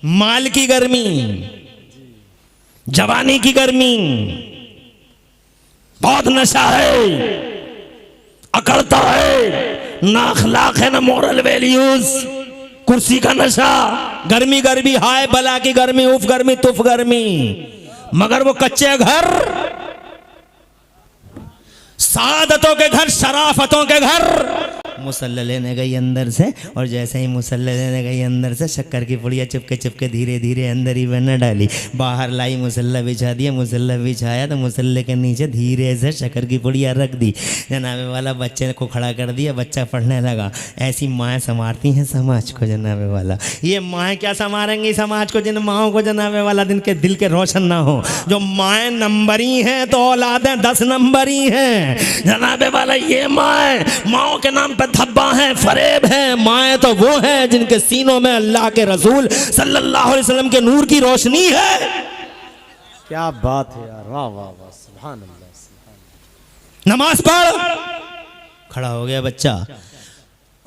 [SPEAKER 1] माल की गर्मी, जवानी की गर्मी, बहुत नशा है, अकड़ता है, ना अखलाक है, ना मोरल वैल्यूज, कुर्सी का नशा, गर्मी गर्मी, हाय बला की गर्मी, उफ गर्मी, तुफ गर्मी। मगर वो कच्चे घर, सादतों के घर, शराफतों के घर। मुसल्ला लेने गई अंदर से, और जैसे ही मुसल्ला लेने गई अंदर से शक्कर की पुड़िया चुपके चुपके धीरे धीरे अंदर ही बना डाली। बाहर लाई, मुसल्ला बिछा दिया, मुसल्ला बिछाया तो मुसल्ले के नीचे धीरे से शक्कर की पुड़िया रख दी। जनाबे वाला बच्चे को खड़ा कर दिया, बच्चा पढ़ने लगा। ऐसी माएँ संवारती हैं समाज को जनाबे वाला। ये माएँ क्या संवारेंगी समाज को जिन माओं को जनाबे वाला दिन के दिल के रोशन ना हो। जो माएँ नंबरी हैं तो औलादें 10 नंबरी हैं जनाबे वाला। ये माओं के नाम पे धब्बा है, फरेब है। माएँ तो वो हैं जिनके सीनों में अल्लाह के रसूल सल्लल्लाहु अलैहि वसल्लम के नूर की रोशनी है।
[SPEAKER 2] क्या बात है यार, वाह वाह वाह, सुभान अल्लाह सुभान।
[SPEAKER 1] नमाज पढ़। खड़ा हो गया बच्चा,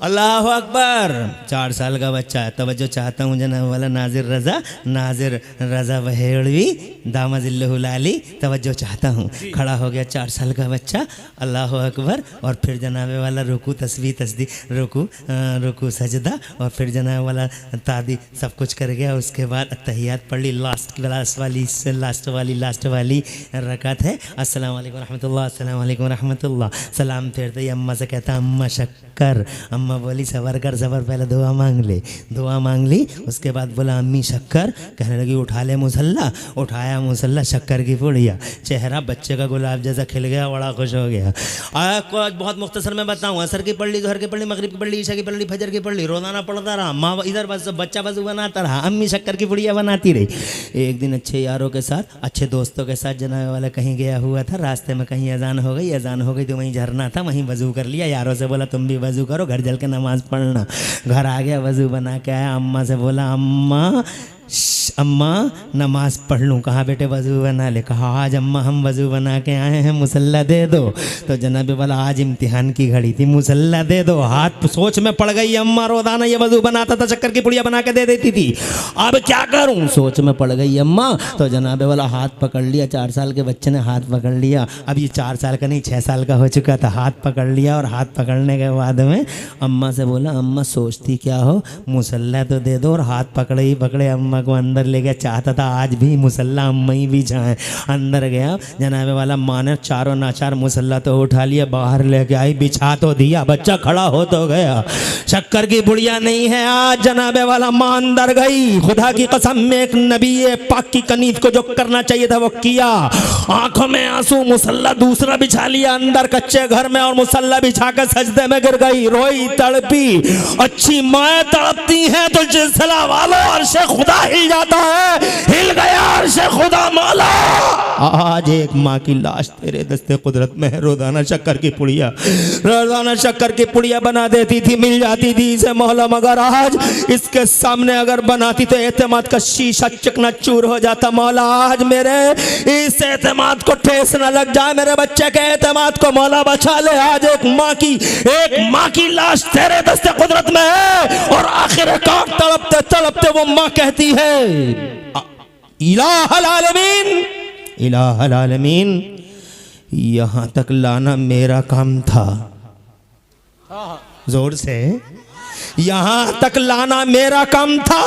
[SPEAKER 1] अल्लाह अकबर। 4 साल का बच्चा है। तवज्जो चाहता हूँ जनाब वाला नाजिर रज़ा वहेड़वी दामादिल्लहुल आली, तवज्जो चाहता हूँ। खड़ा हो गया 4 साल का बच्चा, अल्लाह अकबर। और फिर जनाब वाला रुकू तस्बीह तस्दीह, रुकू सजदा, और फिर जनाब वाला तादी सब कुछ कर गया। उसके बाद तहियात पढ़ ली। लास्ट वाली रकात है। अस्सलाम वालेकुम रहमतुल्लाह, अस्सलाम वालेकुम रहमतुल्लाह। सलाम फेरते ही अम्मा से कहता अम्मा शक्कर। अम्मा बोली सबर कर सबर, पहले दुआ मांग ले। दुआ मांग ली, उसके बाद बोला अम्मी शक्कर। कहने लगी उठा ले मुसल्ला। उठाया मुसल्ला, शक्कर की पुड़िया। चेहरा बच्चे का गुलाब जैसा खिल गया, बड़ा खुश हो गया। बहुत मुख्तसर में बताऊँ, असर की पढ़ ली, ज़ोहर की पढ़ ली, मगरिब की पढ़ ली, ईशा की पढ़ ली, फजर की पढ़ ली। रोज़ाना पढ़ता रहा। माँ इधर बस बच्चा वज़ू बनाता रहा, अम्मी शक्कर की पुड़िया बनाती रही। एक दिन अच्छे यारों के साथ, अच्छे दोस्तों के साथ जनाब वाला कहीं गया हुआ था। रास्ते में कहीं अजान हो गई तो वहीं झरना था, वहीं वज़ू कर लिया। यारों से बोला तुम भी वज़ू करो, घर जल के नमाज़ पढ़ना। घर आ गया, वज़ू बना के आया। अम्मा से बोला अम्मा अम्मा नमाज पढ़ लूँ। कहाँ बेटे वज़ू बना ले। कहा आज अम्मा हम वज़ू बना के आए हैं, मुसल्ला दे दो। तो जनाब वाला आज इम्तिहान की घड़ी थी, मुसल्ला दे दो। हाथ सोच में पड़ गई अम्मा, रोज़ाना ये वज़ू बनाता था, शक्कर की पुड़िया बना के दे देती थी, अब क्या करूँ। सोच में पड़ गई अम्मा, तो जनाब वाला हाथ पकड़ लिया। 4 साल के बच्चे ने हाथ पकड़ लिया। अब ये 4 साल का नहीं 6 साल का हो चुका था। हाथ पकड़ लिया और हाथ पकड़ने के बाद में अम्मा से बोला, अम्मा सोचती क्या हो, मुसल्ला तो दे दो। और हाथ पकड़े ही पकड़े अम्मा को अंदर ले गया। चाहता था आज भी मुसल्ला अम्मा ही भी जाए। अंदर गया, जनाब वाला माँ ने चारों नाचार मुसल्ला तो उठा लिया, बाहर लेके आई, बिछा तो दिया, बच्चा खड़ा हो तो गया। शक्कर की बुढ़िया नहीं है आज। जनाब वाला माँ अंदर गई। खुदा की कसम में एक नबी पाक की कनीज को जो करना चाहिए था वो किया। आंखों में आंसू, मुसल्ला दूसरा बिछा लिया अंदर कच्चे घर में, और मुसल्ला बिछा कर सजदे में गिर गई, रोई तड़पी। अच्छी माएँ तड़पती हैं तो सिलसिला वालों अर्शे खुदा हिल जाता है। हिल गया अर्शे खुदा मौला। आज एक माँ की लाश तेरे दस्ते कुदरत में है। रोजाना शक्कर की पुड़िया, रोजाना शक्कर की पुड़िया बना देती थी, मिल जाती थी इसे मौला, मगर आज इसके सामने अगर बनाती तो एतमाद का शीशा चकनाचूर हो जाता। मौला आज मेरे इस एतमाद को ठेस न लग जाए, मेरे बच्चे के एतमाद को मौला बचा ले। आज एक माँ की लाश तेरे दस्ते कुदरत में है, और आखिरकार तड़पते तड़पते वो माँ कहती है, इलाहल आलमीन, इलाहल आलमीन, यहाँ तक लाना मेरा काम था। जोर से, यहाँ तक लाना मेरा काम था,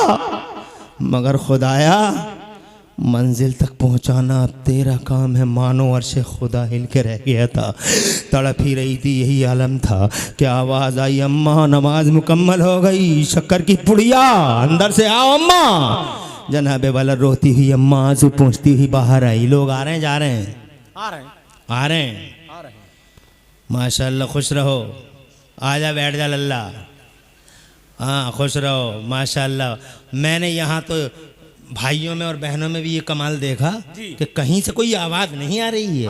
[SPEAKER 1] मगर खुदाया मंजिल तक पहुंचाना अब तेरा काम है। मानो अर्शे खुदा हिल के रह गया था, तड़प ही रही थी, यही आलम था कि आवाज़ आई, अम्मा नमाज मुकम्मल हो गई। शक्कर की पुड़िया, अंदर से आओ अम्मा। जनाबे वाला रोती हुई अम्मा आंसू पहुँचती हुई बाहर आई। लोग आ रहे हैं, जा रहे हैं, आ रहे हैं। माशाल्लाह, खुश रहो। आजा बैठ जा लल्ला। हाँ खुश रहो माशाल्लाह। मैंने यहाँ तो भाइयों में और बहनों में भी ये कमाल देखा कि कहीं से कोई आवाज नहीं आ रही है।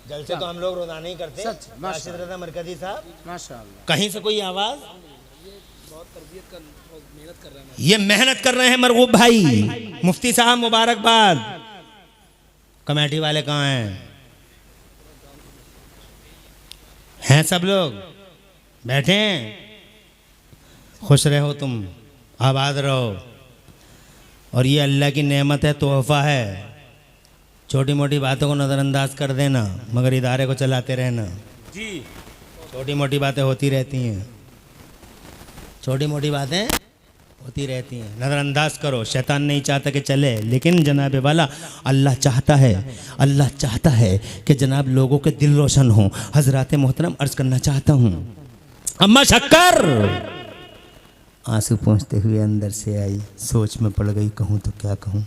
[SPEAKER 1] जलसे तो हम लोग रोजाना ही करते हैं, राशिद रज़ा मरकजी साहब, माशाल्लाह, कहीं से कोई आवाज। ये मेहनत कर रहे हैं मरगूब भाई, मुफ्ती साहब मुबारकबाद। कमेटी वाले कहाँ हैं सब लोग बैठे हैं। खुश रहो तुम, आबाद रहो। और ये अल्लाह की नेमत है, तोहफा है। छोटी मोटी बातों को नज़रअंदाज कर देना, मगर इदारे को चलाते रहना जी। छोटी मोटी बातें होती रहती हैं, छोटी मोटी बातें होती रहती हैं, नज़रअंदाज करो। शैतान नहीं चाहता कि चले, लेकिन जनाब वाला अल्लाह चाहता है, अल्लाह चाहता है कि जनाब लोगों के दिल रोशन हों। हज़रात मोहतरम अर्ज़ करना चाहता हूँ, अम्मा शक्कर आंसू पहुँचते हुए अंदर से आई। सोच में पड़ गई, कहूँ तो क्या कहूँ।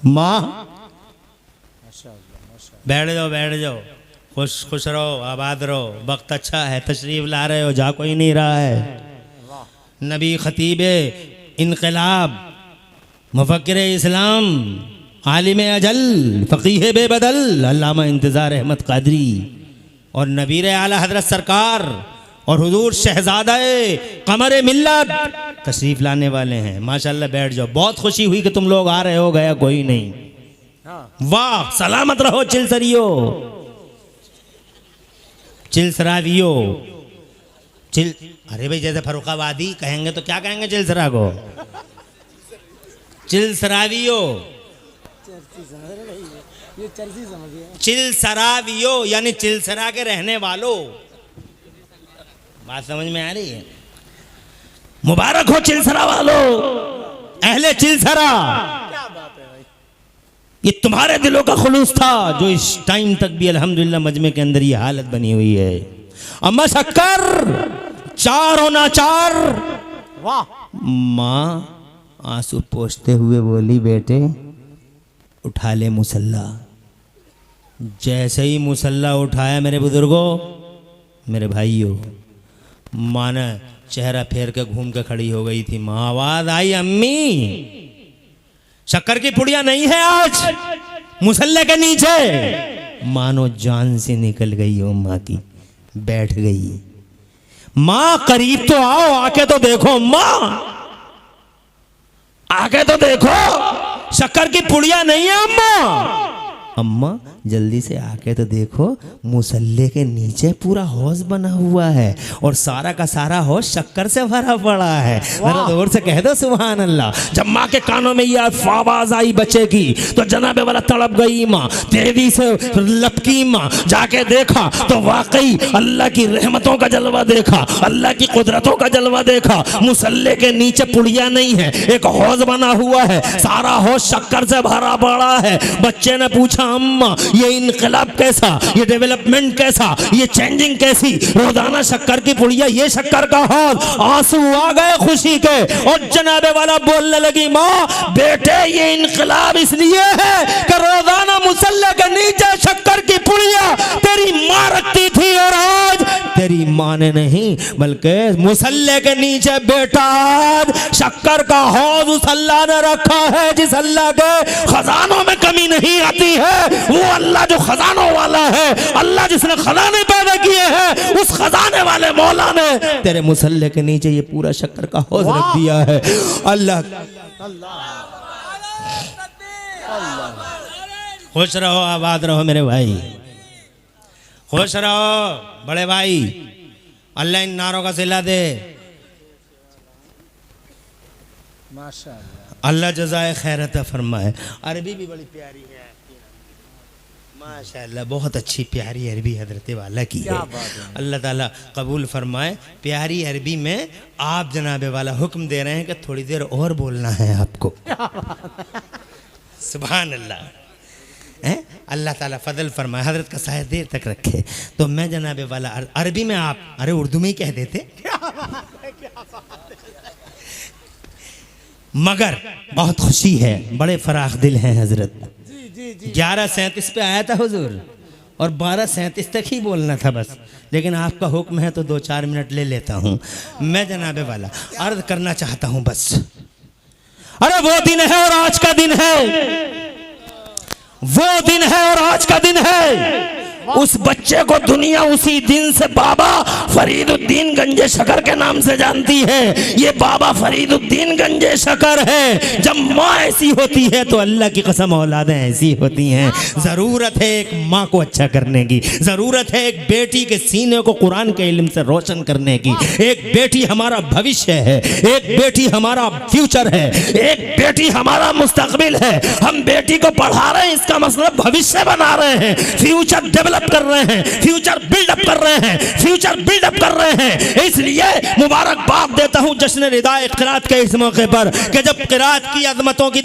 [SPEAKER 1] माँ बैठ जाओ, बैठ जाओ, खुश खुश रहो, आबाद रहो। वक्त अच्छा है, तशरीफ़ ला रहे हो, जा कोई नहीं रहा है। नबी खतीब इनकलाब, मुफक्किर इस्लाम, आलिम अजल, फ़क़ीह बेबदल, अल्लामा इंतज़ार अहमद क़ादरी, और नबीर आला हज़रत सरकार और हुजूर शहज़ादा कमर मिल्लत तशरीफ़ लाने वाले हैं। माशाल्लाह, बैठ जाओ। बहुत खुशी हुई कि तुम लोग आ रहे हो, गया कोई नहीं। वाह, सलामत रहो चिलसरियो, चिलसरावियो, अरे भाई जैसे फरुखाबादी कहेंगे तो क्या कहेंगे चिलसरा को? चिलसरावियो, चिलसरावियो यानी चिलसरा के रहने वालों। बात समझ में आ रही है? मुबारक हो चिलसरा वालों, अहले चिलसरा। क्या बात है भाई, ये तुम्हारे दिलों का खुलूस था जो इस टाइम तक भी अल्हम्दुलिल्लाह मजमे के अंदर ये हालत बनी हुई है। अम्मा शक्कर चार होना चार। वाह। माँ आंसू पोंछते हुए बोली, बेटे उठा ले मुसल्ला। जैसे ही मुसल्ला उठाया मेरे बुजुर्गों, मेरे भाइयों, माँ ने चेहरा फेर के घूम के खड़ी हो गई थी। माँ आवाज आई, अम्मी शक्कर की पुड़िया नहीं है आज मुसल्ले के नीचे। मानो जान से निकल गई हो माँ की, बैठ गई। माँ करीब तो आओ, आके तो देखो। माँ आके तो देखो, शक्कर की पुड़िया नहीं है अम्मा। अम्मा जल्दी से आके तो देखो, मुसल्ले के नीचे पूरा हौज बना हुआ है और सारा का सारा हौज शक्कर से भरा पड़ा है। जरा जोर से कह दो सुभान अल्लाह। जब माँ के कानों में यह आवाज आई बच्चे की तो जनाबे वाला तड़प गई माँ, तेजी से लपकी माँ, जाके देखा तो वाकई अल्लाह की रहमतों का जलवा देखा, अल्लाह की कुदरतों का जलवा देखा। मुसल्ले के नीचे पुड़िया नहीं है, एक हौज बना हुआ है, सारा हौज शक्कर से भरा पड़ा है। बच्चे ने पूछा अम्मा ये इनकलाब कैसा, ये डेवलपमेंट कैसा, ये चेंजिंग कैसी, रोजाना शक्कर की पुड़िया, ये शक्कर का हौज। आंसू आ गए खुशी के और जनाबे वाला बोलने लगी माँ बेटे ये इनकलाब इसलिए है कि रोजाना मुसल्ले के नीचे शक्कर की पुड़िया तेरी माँ रखती थी और आज तेरी माँ ने नहीं बल्कि मुसल्ले के नीचे बेटा आज शक्कर का हौज उस अल्लाह ने रखा है जिस अल्लाह के खजानों में कमी नहीं आती है। वो अल्लाह जो खजानों वाला है, अल्लाह जिसने खजाने पैदा किए हैं, उस खजाने वाले मौला ने तेरे मुसल्ले के नीचे ये पूरा शक्कर का हौज रख दिया है। अल्लाह खुश रहो, आबाद रहो मेरे भाई, खुश रहो बड़े भाई। अल्लाह इन नारों का सिला दे, माशाअल्लाह, अल्लाह जज़ाए खैरत फरमाए। अरबी भी बड़ी प्यारी है माशाअल्लाह, बहुत अच्छी प्यारी अरबी हजरत वाला की है। अल्लाह ताला कबूल फरमाए। प्यारी अरबी में आप जनाबे वाला हुक्म दे रहे हैं कि थोड़ी देर और बोलना है आपको। सुभान अल्लाह है। अल्लाह ताला फजल फरमाए, हजरत का साया देर तक रखे। तो मैं जनाबे वाला अरबी में, आप अरे उर्दू में ही कह देते, मगर बहुत खुशी है, बड़े फराख दिल हैं हजरत। 11:37 पे आया था हुजूर और 12:37 तक ही बोलना था बस, लेकिन आपका हुक्म है तो 2-4 मिनट ले लेता हूँ। मैं जनाबे वाला अर्ज करना चाहता हूँ बस। अरे वो दिन है और आज का दिन है, वो दिन है और आज का दिन है। उस बच्चे को दुनिया उसी दिन से बाबा फरीदुद्दीन गंजे शकर के नाम से जानती है। ये बाबा फरीदुद्दीन गंजे शकर है। जब माँ ऐसी होती है तो अल्लाह की कसम औलादें ऐसी होती हैं। ज़रूरत है एक माँ को अच्छा करने की, ज़रूरत है एक बेटी के सीने को कुरान के इल्म से रोशन करने की। एक बेटी हमारा भविष्य है, एक बेटी हमारा फ्यूचर है, एक बेटी हमारा मुस्तकबिल है। हम बेटी को पढ़ा रहे हैं, इसका मतलब भविष्य बना रहे हैं, फ्यूचर डेवलप कर रहे हैं, फ्यूचर बिल्डअप कर रहे हैं, फ्यूचर बिल्डअप कर रहे हैं। इसलिए मुबारकबाद देता हूं जश्न रिदाए क़िरात के इस मौके पर कि जब क़िरात की अज़मतों की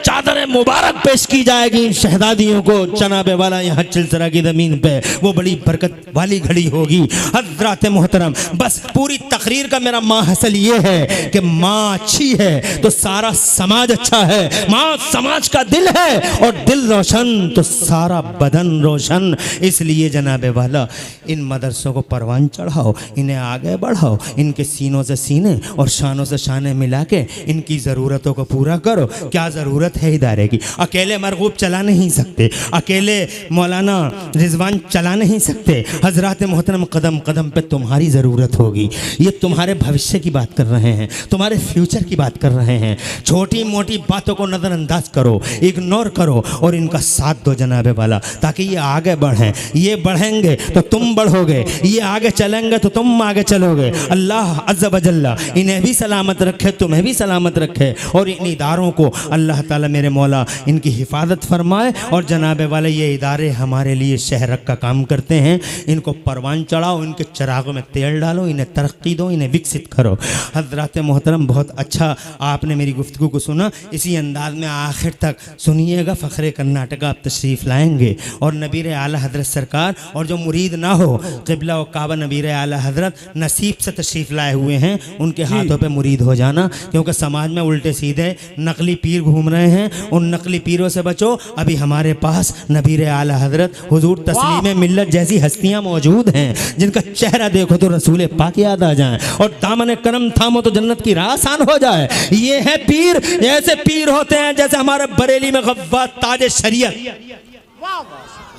[SPEAKER 1] चादरें मुबारक पेश की जाएगी शहजादियों को जनाबे वाला यहाँ चिलसरा की ज़मीन पे, वो बड़ी बरकत वाली घड़ी होगी। हज़रात मोहतरम, बस पूरी तकरीर का मेरा माहसल ये है कि माँ अच्छी है तो सारा समाज अच्छा है, माँ समाज का दिल है और दिल रोशन तो सारा बदन रोशन। इसलिए जनाबे वाला इन मदरसों को परवान चढ़ाओ, इन्हें आगे बढ़ाओ, इनके सीनों से सीने और शानों से शाने मिला के इनकी ज़रूरतों को पूरा करो। क्या ज़रूरत है इदारे की? अकेले मरगूब चला नहीं सकते, अकेले मौलाना रिजवान चला नहीं सकते। हज़रात मोहतरम, कदम कदम पे तुम्हारी ज़रूरत होगी। ये तुम्हारे भविष्य की बात कर रहे हैं, तुम्हारे फ्यूचर की बात कर रहे हैं। छोटी मोटी बातों को नज़रअंदाज करो, इग्नोर करो और इनका साथ दो जनाबे वाला, ताकि ये आगे बढ़ें। ये बढ़ेंगे तो तुम बढ़ोगे, ये आगे चलेंगे तो तुम आगे चलोगे। अल्लाह अज़्ज़ व जल्ला इन्हें भी सलामत रखे, तुम्हें भी सलामत रखे और इन इदारों को अल्लाह ताला मेरे मौला इनकी हिफाजत फरमाए। और जनाबे वाले ये इदारे हमारे लिए शहरक का काम करते हैं, इनको परवान चढ़ाओ, इनके चरागों में तेल डालो, इन्हें तरक्की दो, इन्हें विकसित करो। हज़रात मोहतरम, बहुत अच्छा आपने मेरी गुफ्तगू को सुना। इसी अंदाज में आखिर तक सुनिएगा। फ़ख्रे कर्नाटका आप तशरीफ़ लाएंगे और नबीर आला हज़रत सरकार, और जो मुरीद ना हो क़िबला व काबा नबीर आला हज़रत नसीब से तशरीफ़ लाए हुए हैं, उनके हाथों पे मुरीद हो जाना, क्योंकि समाज में उल्टे सीधे नकली पीर घूम रहे हैं। उन नकली पीरों से बचो। अभी हमारे पास नबीर आला हज़रत हुजूर तस्लीम मिल्लत जैसी हस्तियाँ मौजूद हैं, जिनका चेहरा देखो तो रसूल पाक याद आ जाए और दामन करम थामो तो जन्नत की राह आसान हो जाए। ये है पीर, ऐसे पीर होते हैं जैसे हमारे बरेली में गव्वास ताज शरीयत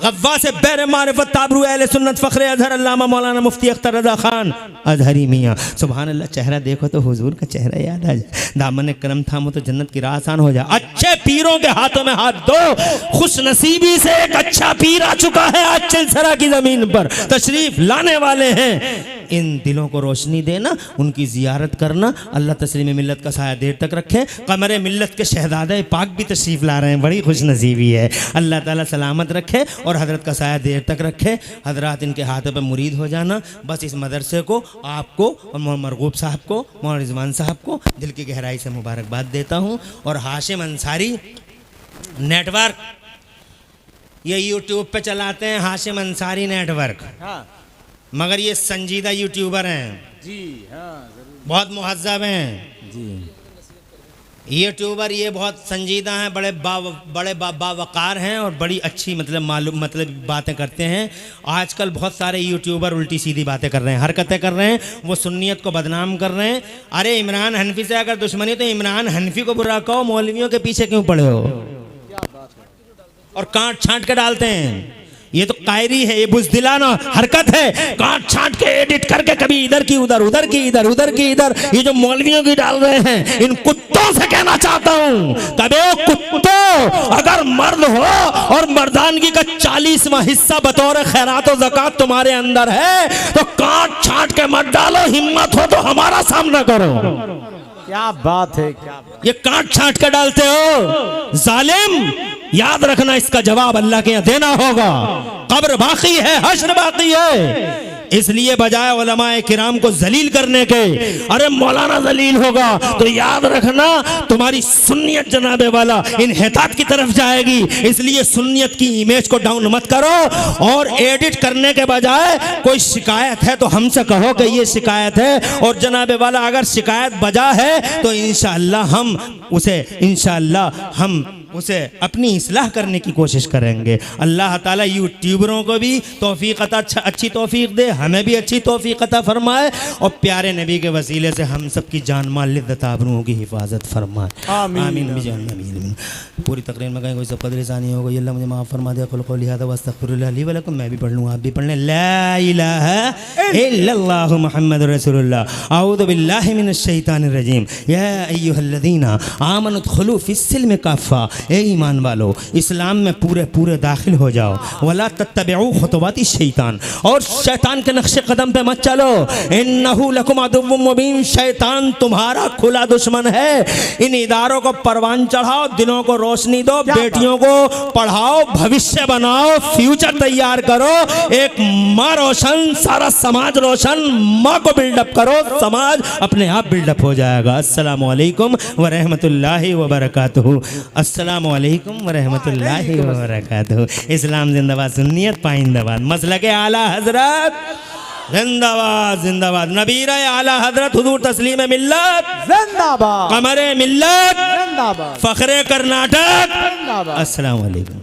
[SPEAKER 1] गव्वा से बैर मारिफत ताबरू अहले सुन्नत फ़ख्रे अज़हर अल्लामा मौलाना मुफ्ती अख्तर रज़ा खान अज़हरी मियाँ। सुभान अल्लाह, चेहरा देखो तो हुजूर का चेहरा याद आ जाए। दामन करम थामो तो जन्नत की राह आसान हो जाए। अच्छे पीरों के हाथों में हाथ दो। खुश नसीबी से एक अच्छा पीर आ चुका है आज चिलसरा की ज़मीन पर, तशरीफ़ लाने वाले हैं। इन दिलों को रोशनी देना, उनकी ज़ियारत करना। अल्लाह तस्लीम मिल्लत का साया देर तक रखे। कमरे मिल्लत के शहजादे पाक भी तशरीफ़ ला रहे हैं, बड़ी खुश नसीबी है। अल्लाह ताला सलामत रखे और हज़रत का साया देर तक रखे। हज़रात इनके हाथों पर मुरीद हो जाना। बस इस मदरसे को, आपको और मोहम्मद मरगूब साहब को, मोहम्मद रिजवान साहब को दिल की गहराई से मुबारकबाद देता हूँ। और हाशिम अंसारी नेटवर्क, ये यूट्यूब पे चलाते हैं हाशिम अंसारी नेटवर्क, मगर ये संजीदा यूट्यूबर हैं जी, बहुत मुहज़्ज़ब हैं जी। यूट्यूबर ये बहुत संजीदा हैं, बड़े बावकार हैं और बड़ी अच्छी मतलब बातें करते हैं। आजकल बहुत सारे यूट्यूबर उल्टी सीधी बातें कर रहे हैं, हरकतें कर रहे हैं, वो सुन्नियत को बदनाम कर रहे हैं। अरे इमरान हनफी से अगर दुश्मनी तो इमरान हनफी को बुरा कहो, मौलवियों के पीछे क्यों पड़े हो और काट छांट के डालते हैं। ये तो कायरी है, ये बुज़दिलाना हरकत है। काट छांट के एडिट करके कभी इधर की उधर, उधर की इधर, उधर की इधर, ये जो मौलवियों की डाल रहे हैं, इन कुत्तों से कहना चाहता हूँ, कभी कुत्तों, अगर मर्द हो और मर्दानगी का 40वां हिस्सा बतौर खैरात और ज़कात तुम्हारे अंदर है तो काट छांट के मत डालो। हिम्मत हो तो हमारा सामना करो।
[SPEAKER 2] क्या बात है, क्या बात।
[SPEAKER 1] ये काट छांट के डालते हो जालिम, याद रखना इसका जवाब अल्लाह के यहाँ देना होगा। कब्र बाकी है, हश्र बाकी है। इसलिए बजाय उलमाए किराम को जलील करने के, अरे मौलाना जलील होगा तो याद रखना तुम्हारी सुन्नियत जनाबे वाला इन्हितात की तरफ जाएगी। इसलिए सुन्नियत की इमेज को डाउन मत करो और एडिट करने के बजाय कोई शिकायत है तो हमसे कहो कि ये शिकायत है, और जनाबे वाला अगर शिकायत बजा है तो इंशाअल्लाह हम उसे अपनी इस्लाह करने की कोशिश करेंगे। अल्लाह ताला यूट्यूबरों को भी तौफीक अता, अच्छी तौफीक दे, हमें भी अच्छी तौफीक अता फरमाए और प्यारे नबी के वसीले से हम सब की जान माल इज़्ज़त आबरूओं की हिफाजत फरमाए। आमीन। पूरी तकरीर में कहीं कोई सब कदरसानी हो गई, अल्लाह मुझे माफ़ फरमा दे। क़ुल क़ौली हाज़ा वस्तग़फ़िरुल्लाह ली व लकुम। मैं भी पढ़ लूँ, आप भी पढ़ लें। ला इलाहा इल्लल्लाहु मुहम्मदुर रसूलुल्लाह। अऊज़ु बिल्लाहि मिनश शैतानिर रजीम। या अय्युहल्लज़ीना आमनु उदख़ुलू फ़िस्सिल्मि काफ़ा। ए ईमान वालो, इस्लाम में पूरे दाखिल हो जाओ। वला तत्तबिउ खुतवाति शैतान, और शैतान के नक्शे कदम पे मत चलो। इन्नहु लकुम अदुव्वुम मुबीन, शैतान तुम्हारा खुला दुश्मन है। इन इदारों को परवान चढ़ाओ, दिलों को रोशनी दो, बेटियों को पढ़ाओ, भविष्य बनाओ, फ्यूचर तैयार करो। एक माँ रोशन, सारा समाज रोशन। माँ को बिल्डअप करो, समाज अपने आप बिल्डअप हो जाएगा। अस्सलामु अलैकुम व रहमतुल्लाहि व बरकातुहू। अस्सलामु अलैकुम व रहमतुल्लाहि व बरकातुहू। इस्लाम जिंदाबाद, सुन्नियत पाइंदाबाद, मसलके आला हजरत जिंदाबाद जिंदाबाद। नबीर आला हजरत हुजूर तस्लीम मिल्लत
[SPEAKER 2] जिंदाबाद,
[SPEAKER 1] कमरे मिल्लत
[SPEAKER 2] जिंदाबाद,
[SPEAKER 1] फखरे कर्नाटक
[SPEAKER 2] जिंदाबाद।
[SPEAKER 1] अस्सलामु अलैकुम।